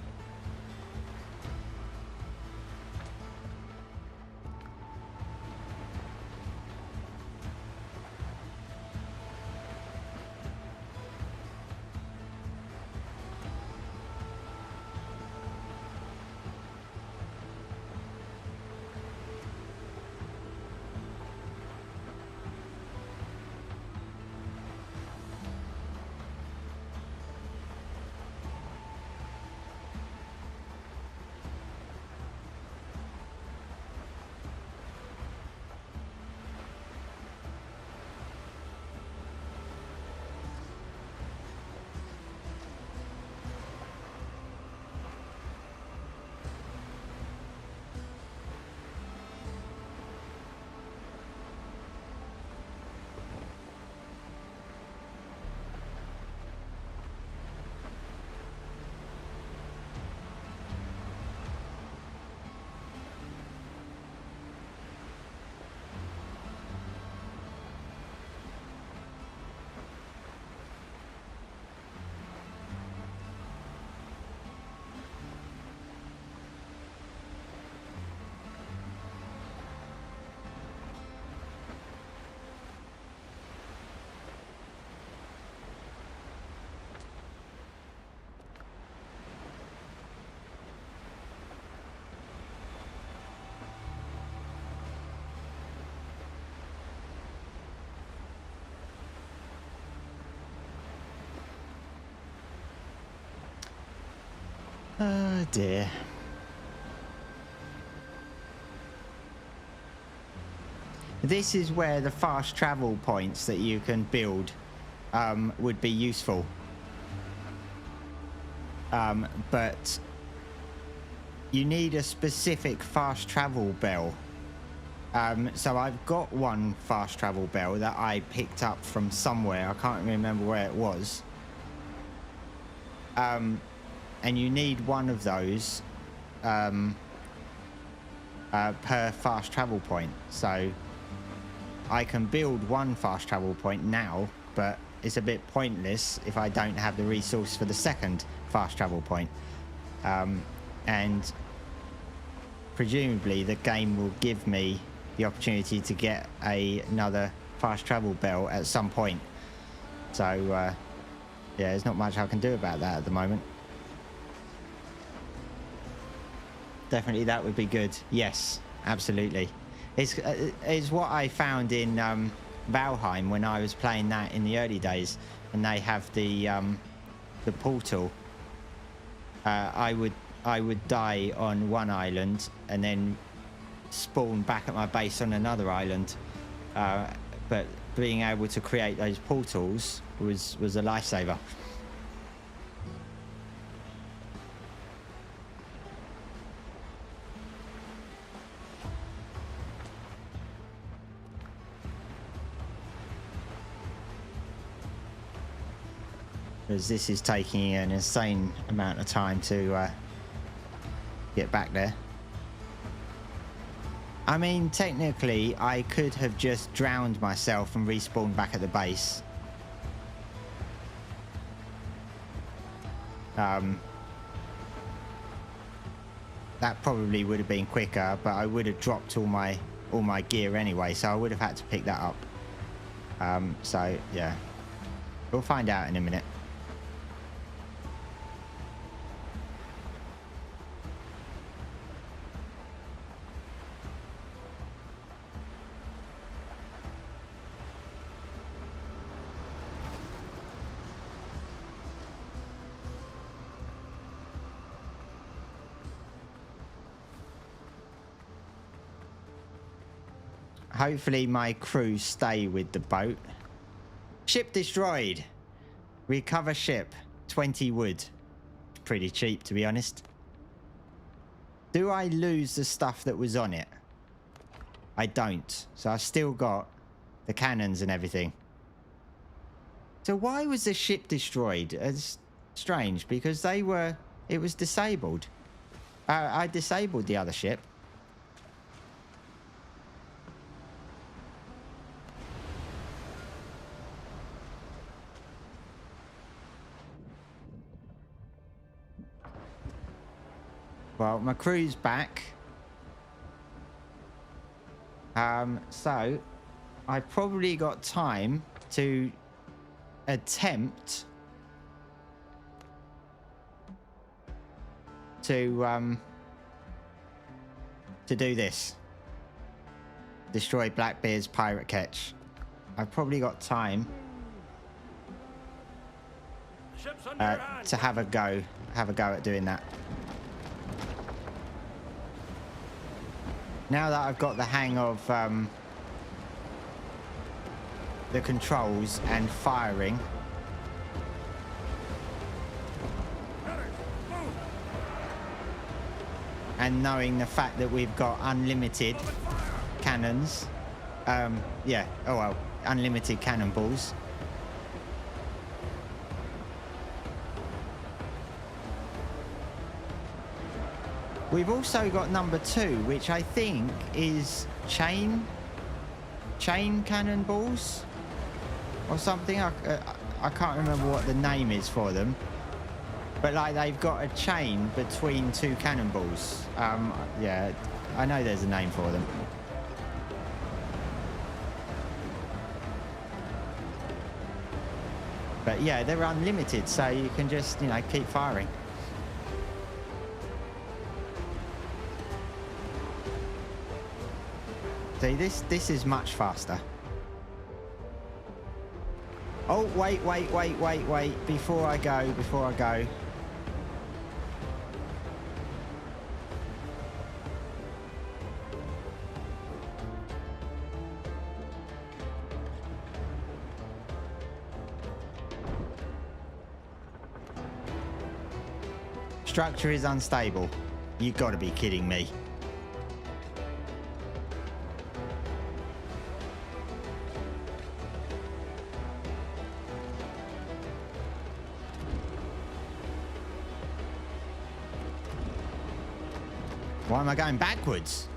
Oh dear. This is where the fast travel points that you can build would be useful. But you need a specific fast travel bell. So I've got one fast travel bell that I picked up from somewhere. I can't remember where it was. And you need one of those per fast travel point. So I can build one fast travel point now, but it's a bit pointless if I don't have the resource for the second fast travel point. And presumably the game will give me the opportunity to get another fast travel bell at some point. So yeah, there's not much I can do about that at the moment. Definitely that would be good. Yes, absolutely. It's what I found in Valheim when I was playing that in the early days, and they have the portal. I would die on one island and then spawn back at my base on another island. But being able to create those portals was a lifesaver. Because this is taking an insane amount of time to get back there. I mean, technically, I could have just drowned myself and respawned back at the base. That probably would have been quicker, but I would have dropped all my gear anyway, so I would have had to pick that up. So yeah, we'll find out in a minute. Hopefully my crew stay with the boat. Ship destroyed. Recover ship. 20 wood. Pretty cheap, to be honest. Do I lose the stuff that was on it? I don't. So I've still got the cannons and everything. So why was the ship destroyed? It's strange, because it was disabled. I disabled the other ship. Well, my crew's back. So I've probably got time to attempt to do this. Destroy Blackbeard's pirate ketch. I've probably got time to have a go at doing that. Now that I've got the hang of the controls and firing, and knowing the fact that we've got unlimited cannons, yeah, oh well, unlimited cannonballs. We've also got number 2, which I think is chain cannonballs or something. I can't remember what the name is for them, but like they've got a chain between 2 cannonballs. Yeah, I know there's a name for them. But yeah, they're unlimited, so you can just, you know, keep firing. See, this is much faster. Oh, wait. Before I go. Structure is unstable. You gotta be kidding me. Why am I going backwards?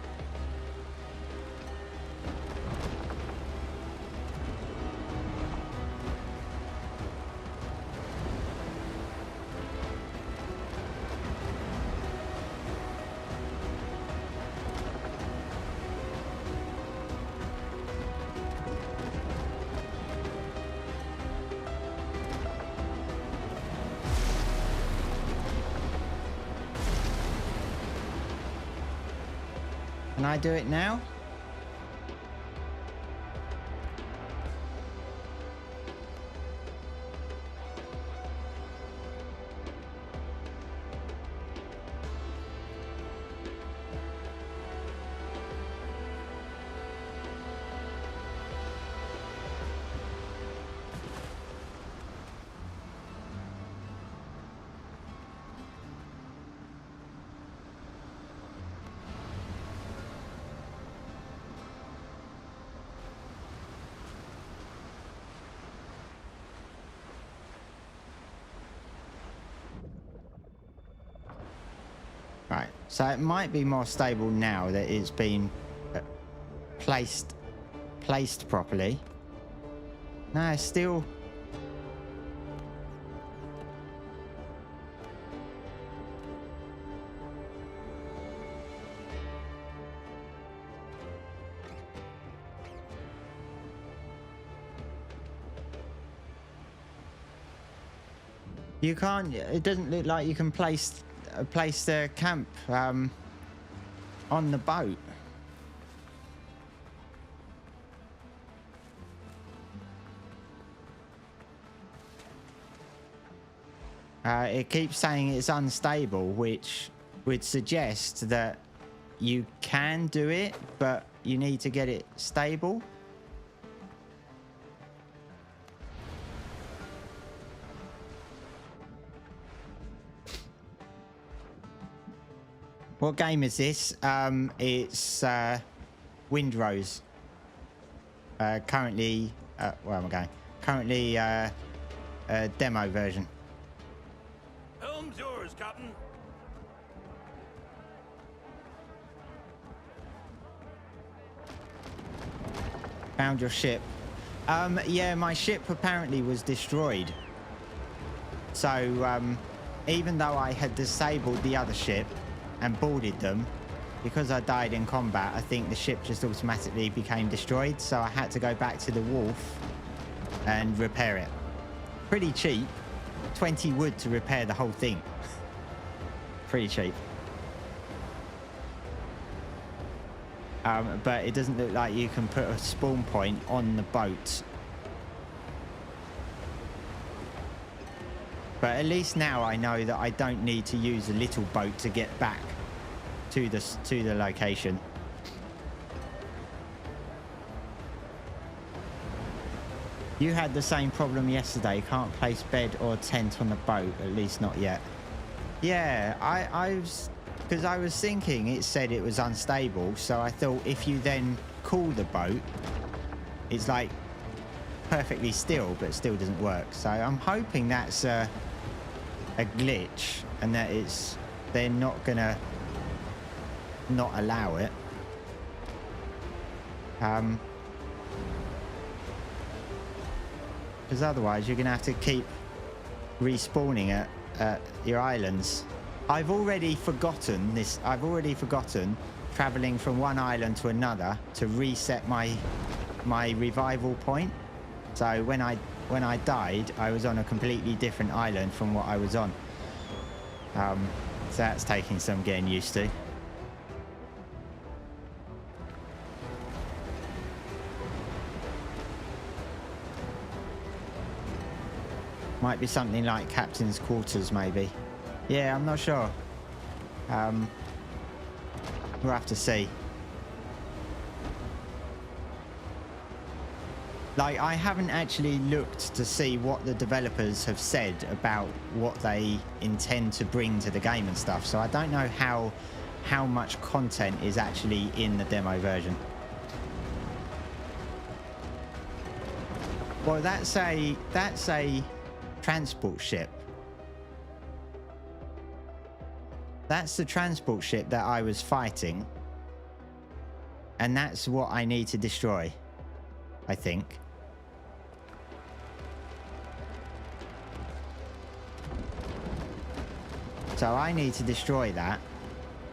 Can I do it now? Right, so it might be more stable now that it's been placed properly. No, it's still. You can't. It doesn't look like you can place the camp on the boat. It keeps saying it's unstable, which would suggest that you can do it, but you need to get it stable. What game is this? It's Windrose. Currently, where am I going? Currently, a demo version. Helm's yours, Captain. Found your ship. Yeah, my ship apparently was destroyed. So, even though I had disabled the other ship and boarded them, because I died in combat, I think the ship just automatically became destroyed. So I had to go back to the wharf and repair it. Pretty cheap. 20 wood to repair the whole thing. Pretty cheap. But it doesn't look like you can put a spawn point on the boat. But at least now I know that I don't need to use a little boat to get back to the location. You had the same problem yesterday. Can't place bed or tent on the boat, at least not yet. Yeah, I was, because I was thinking it said it was unstable, so I thought if you then cool the boat, it's like perfectly still, but it still doesn't work. So I'm hoping that's a glitch and that they're not gonna not allow it. Because otherwise you're gonna have to keep respawning at your islands. I've already forgotten traveling from one island to another to reset my revival point. So when I died, I was on a completely different island from what I was on. So that's taking some getting used to. Might be something like captain's quarters, maybe. Yeah, I'm not sure. We'll have to see. Like, I haven't actually looked to see what the developers have said about what they intend to bring to the game and stuff. So I don't know how much content is actually in the demo version. Well, that's a transport ship. That's the transport ship that I was fighting. And that's what I need to destroy, I think. So I need to destroy that.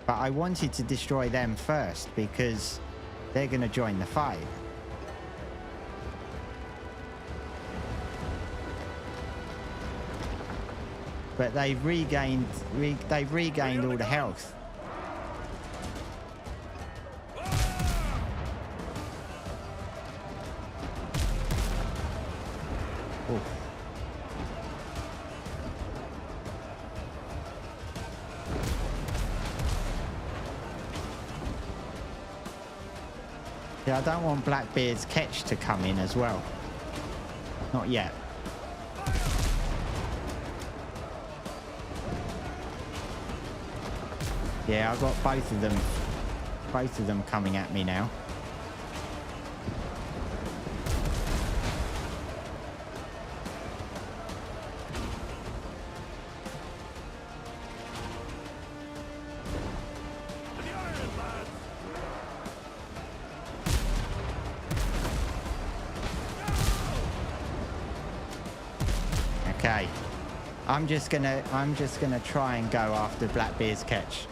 But I wanted to destroy them first because they're going to join the fight. But they've regained all the health. Oof. Yeah, I don't want Blackbeard's catch to come in as well. Not yet. Yeah, I've got both of them coming at me now. Okay. I'm just gonna try and go after Blackbeard's catch.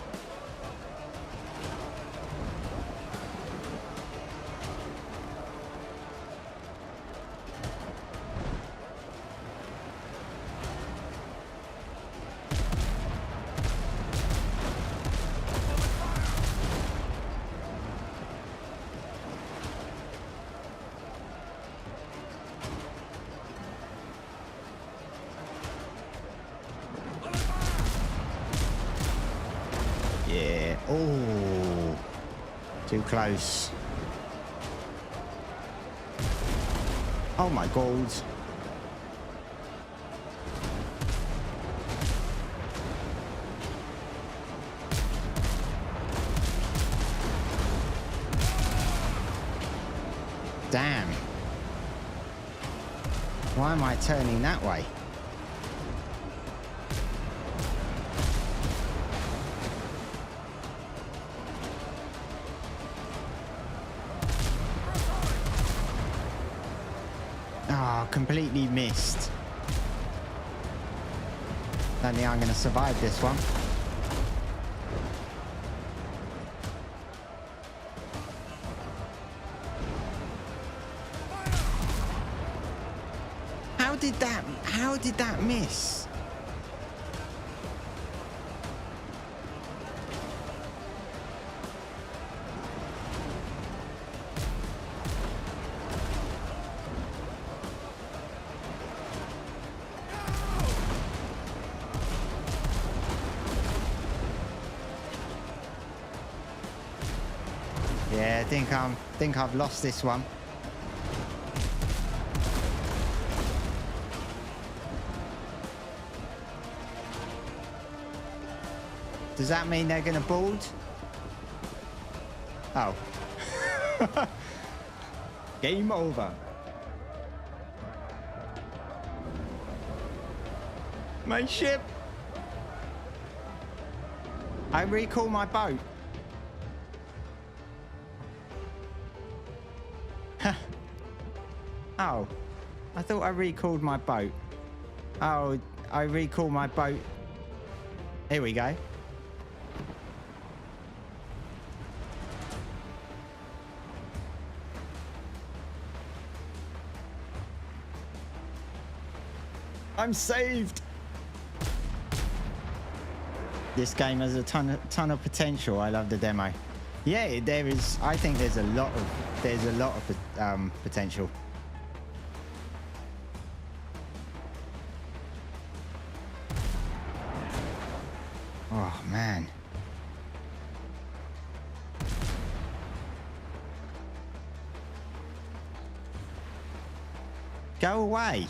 Yeah. Oh, too close. Oh my God. Damn. Why am I turning that way? Oh, completely missed. Don't think I'm going to survive this one. How did that miss? Yeah, I think I've lost this one. Does that mean they're going to board? Oh. Game over. My ship. I recall my boat. Oh, I thought I recalled my boat. Oh, I recall my boat. Here we go. I'm saved. This game has a ton of potential. I love the demo. Yeah, there is. I think there's a lot of potential. Oh man. Go away.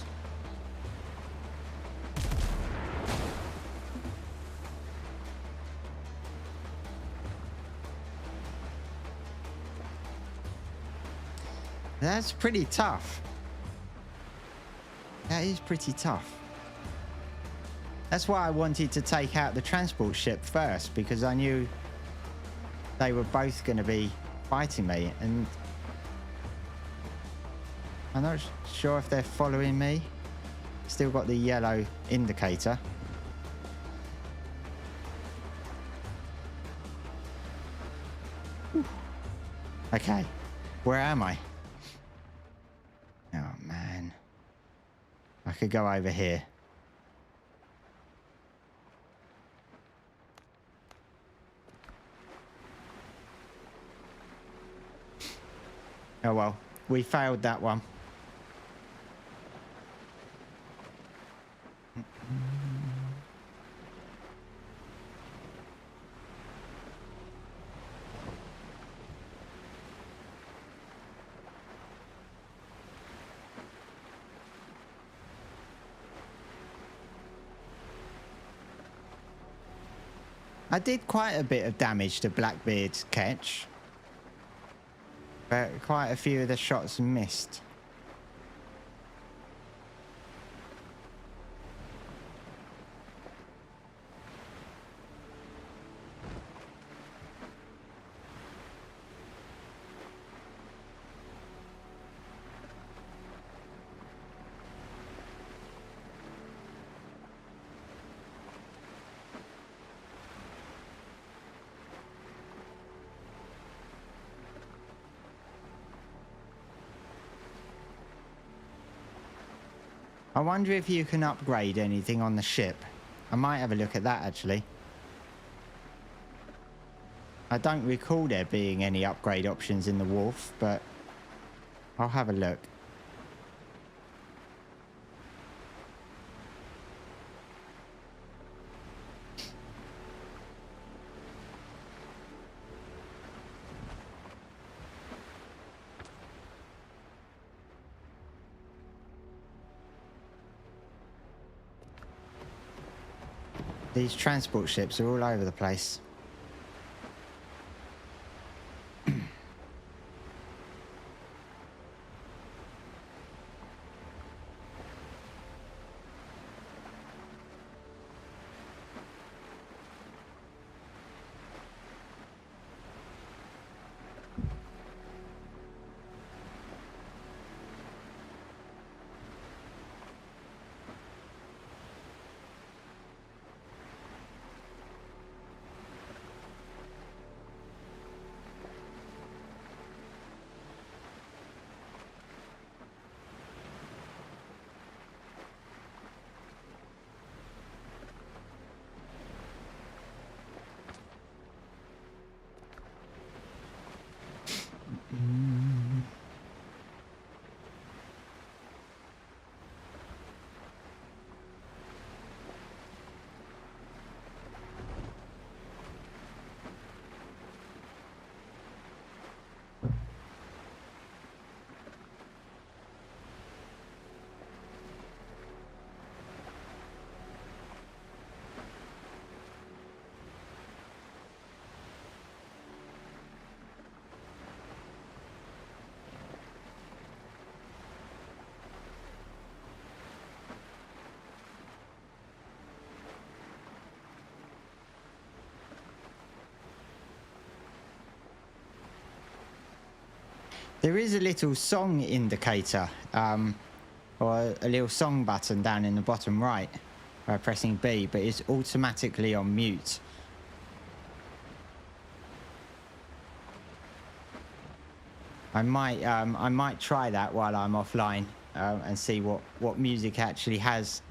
That's pretty tough. That is pretty tough. That's why I wanted to take out the transport ship first, because I knew they were both going to be fighting me, and I'm not sure if they're following me. Still got the yellow indicator. Okay, where am I? Oh man, I could go over here. Oh well, we failed that one. I did quite a bit of damage to Blackbeard's ketch, but quite a few of the shots missed. I wonder if you can upgrade anything on the ship. I might have a look at that, actually. I don't recall there being any upgrade options in the wharf, but I'll have a look. These transport ships are all over the place. There is a little song indicator, or a little song button down in the bottom right by pressing B, but it's automatically on mute. I might try that while I'm offline and see what music actually has.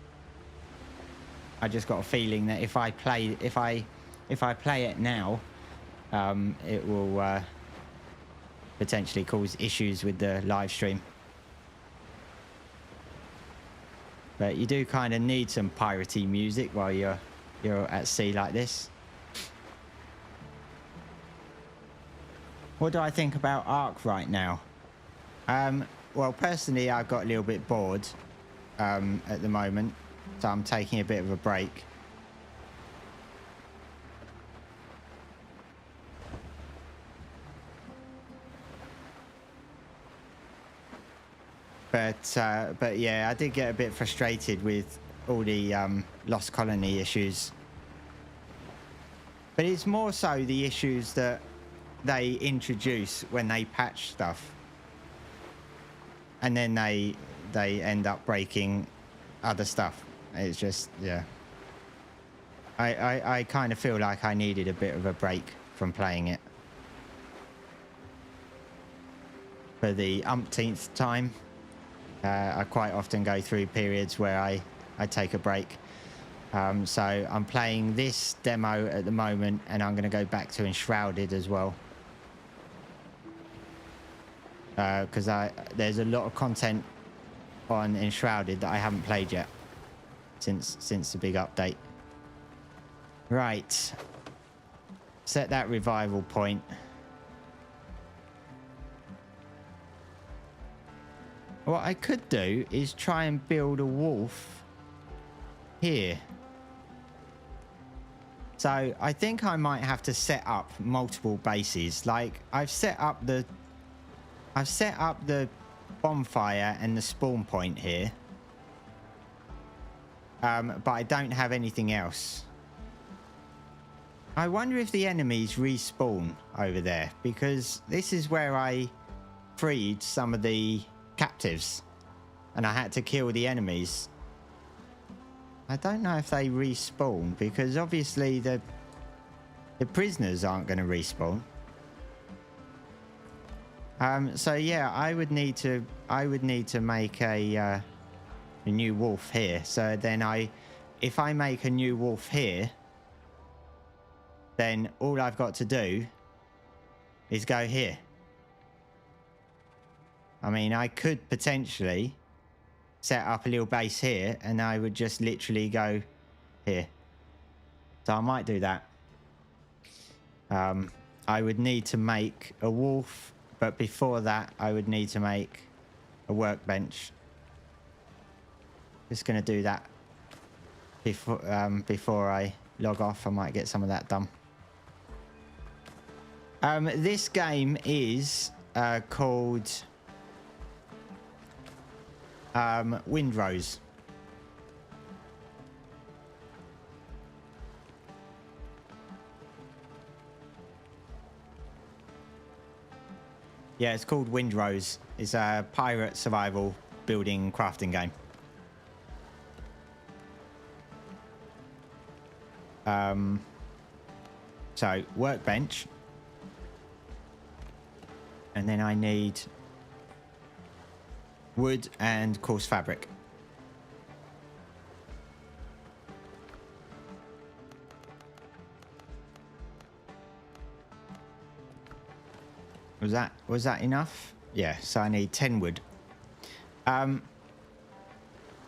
I just got a feeling that if I play it now, it will potentially cause issues with the live stream. But you do kind of need some piratey music while you're at sea like this. What do I think about Ark right now? well, personally, I've got a little bit bored at the moment, so I'm taking a bit of a break. But yeah, I did get a bit frustrated with all the lost colony issues. But it's more so the issues that they introduce when they patch stuff, and then they end up breaking other stuff. It's just, yeah. I kind of feel like I needed a bit of a break from playing it for the umpteenth time. I quite often go through periods where I take a break. So I'm playing this demo at the moment, and I'm going to go back to Enshrouded as well. Because there's a lot of content on Enshrouded that I haven't played yet since the big update. Right. Set that revival point. What I could do is try and build a wolf here. So I think I might have to set up multiple bases. Like I've set up the bonfire and the spawn point here. But I don't have anything else. I wonder if the enemies respawn over there, because this is where I freed some of the captives and I had to kill the enemies. I don't know if they respawn, because obviously the prisoners aren't going to respawn. So yeah, I would need to make a new wolf here. So then if I make a new wolf here, then all I've got to do is go here. I mean, I could potentially set up a little base here, and I would just literally go here. So I might do that. I would need to make a wolf, but before that, I would need to make a workbench. Just going to do that before I log off. I might get some of that done. This game is called Windrose. Yeah, it's called Windrose. It's a pirate survival building crafting game. So workbench, and then I need wood and coarse fabric. Was that enough? Yeah, so I need 10 wood. And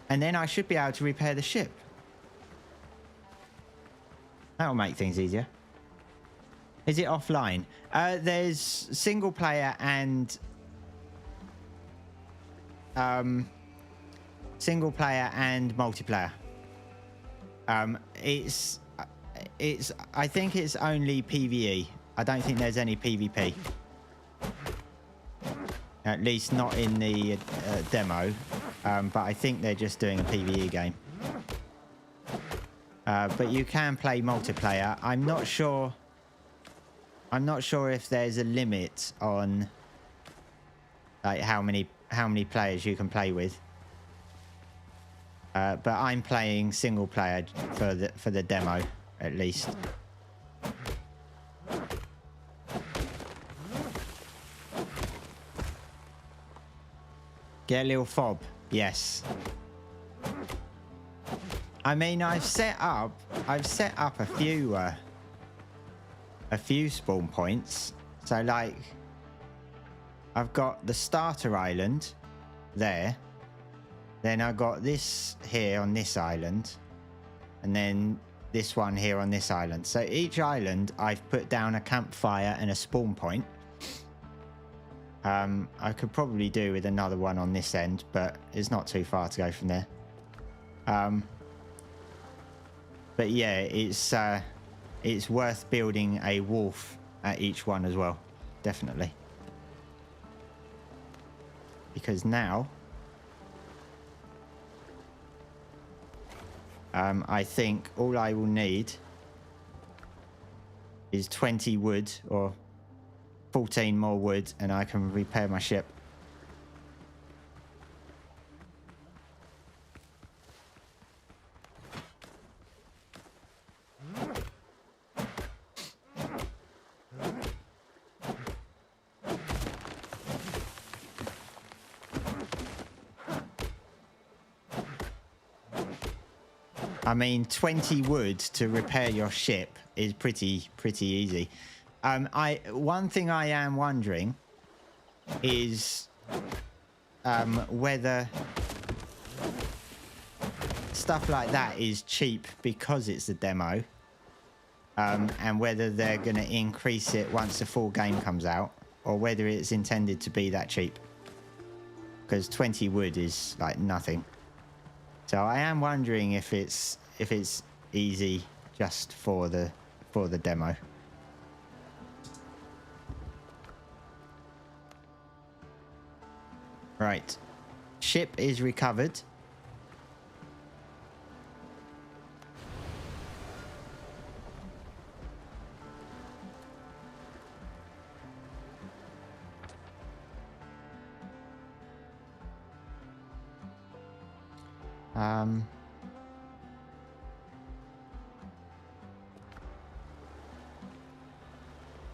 then I should be able to repair the ship. That'll make things easier. Is it offline? There's single player and multiplayer. I think it's only PvE. I don't think there's any PvP. At least not in the demo. But I think they're just doing a PvE game. But you can play multiplayer. I'm not sure if there's a limit on like how many players you can play with. But I'm playing single player for the demo at least. Get a little fob. Yes. I mean, I've set up a few spawn points. So like I've got the starter island there. Then I got this here on this island, and then this one here on this island. So each island I've put down a campfire and a spawn point. I could probably do with another one on this end, but it's not too far to go from there. But yeah, it's worth building a wharf at each one as well, definitely. Because now, I think all I will need is 20 wood or 14 more wood, and I can repair my ship. I mean, 20 wood to repair your ship is pretty easy. One thing I am wondering is whether stuff like that is cheap because it's a demo, and whether they're going to increase it once the full game comes out, or whether it's intended to be that cheap. Because 20 wood is like nothing. So I am wondering if it's easy just for the demo. Right, ship is recovered.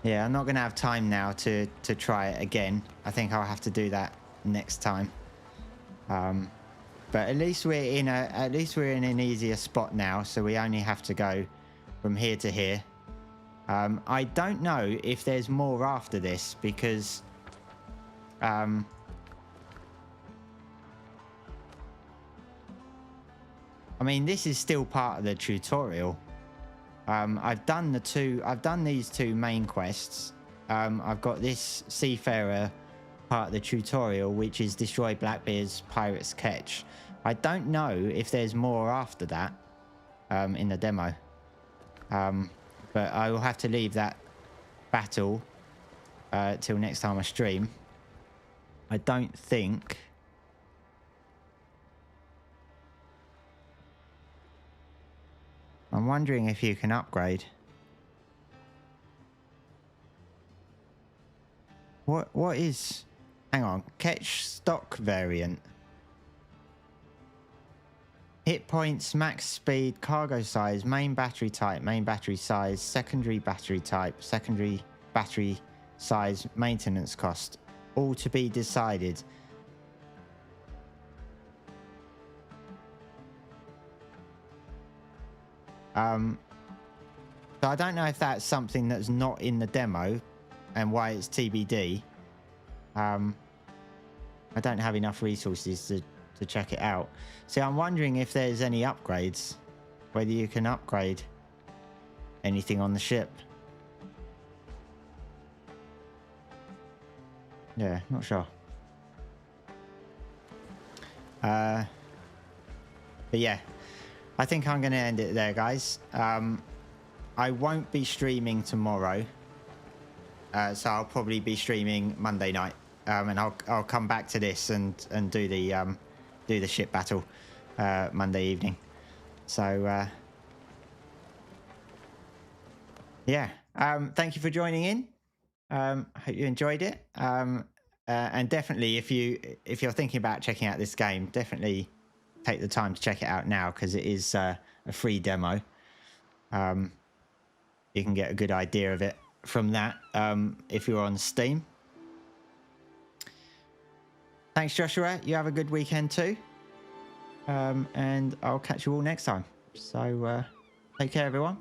Yeah, I'm not going to have time now to try it again. I think I'll have to do that next time. But at least we're in an easier spot now, so we only have to go from here to here. I don't know if there's more after this because I mean, this is still part of the tutorial. I've done these two main quests. I've got this seafarer part of the tutorial, which is destroy Blackbeard's pirate's ketch. I don't know if there's more after that in the demo, but I will have to leave that battle till next time I stream. I don't think. I'm wondering if you can upgrade. What is... Hang on. Ketch stock variant. Hit points, max speed, cargo size, main battery type, main battery size, secondary battery type, secondary battery size, maintenance cost. All to be decided. So I don't know if that's something that's not in the demo and why it's TBD. I don't have enough resources to check it out. So I'm wondering if there's any upgrades, whether you can upgrade anything on the ship. Yeah, not sure. But yeah, I think I'm going to end it there, guys. I won't be streaming tomorrow, so I'll probably be streaming Monday night, and I'll come back to this and do the ship battle Monday evening. So yeah, thank you for joining in. Hope you enjoyed it, and definitely if you're thinking about checking out this game, definitely take the time to check it out now, because it is a free demo. You can get a good idea of it from that if you're on Steam. Thanks, Joshua. You have a good weekend too. And I'll catch you all next time. So take care, everyone.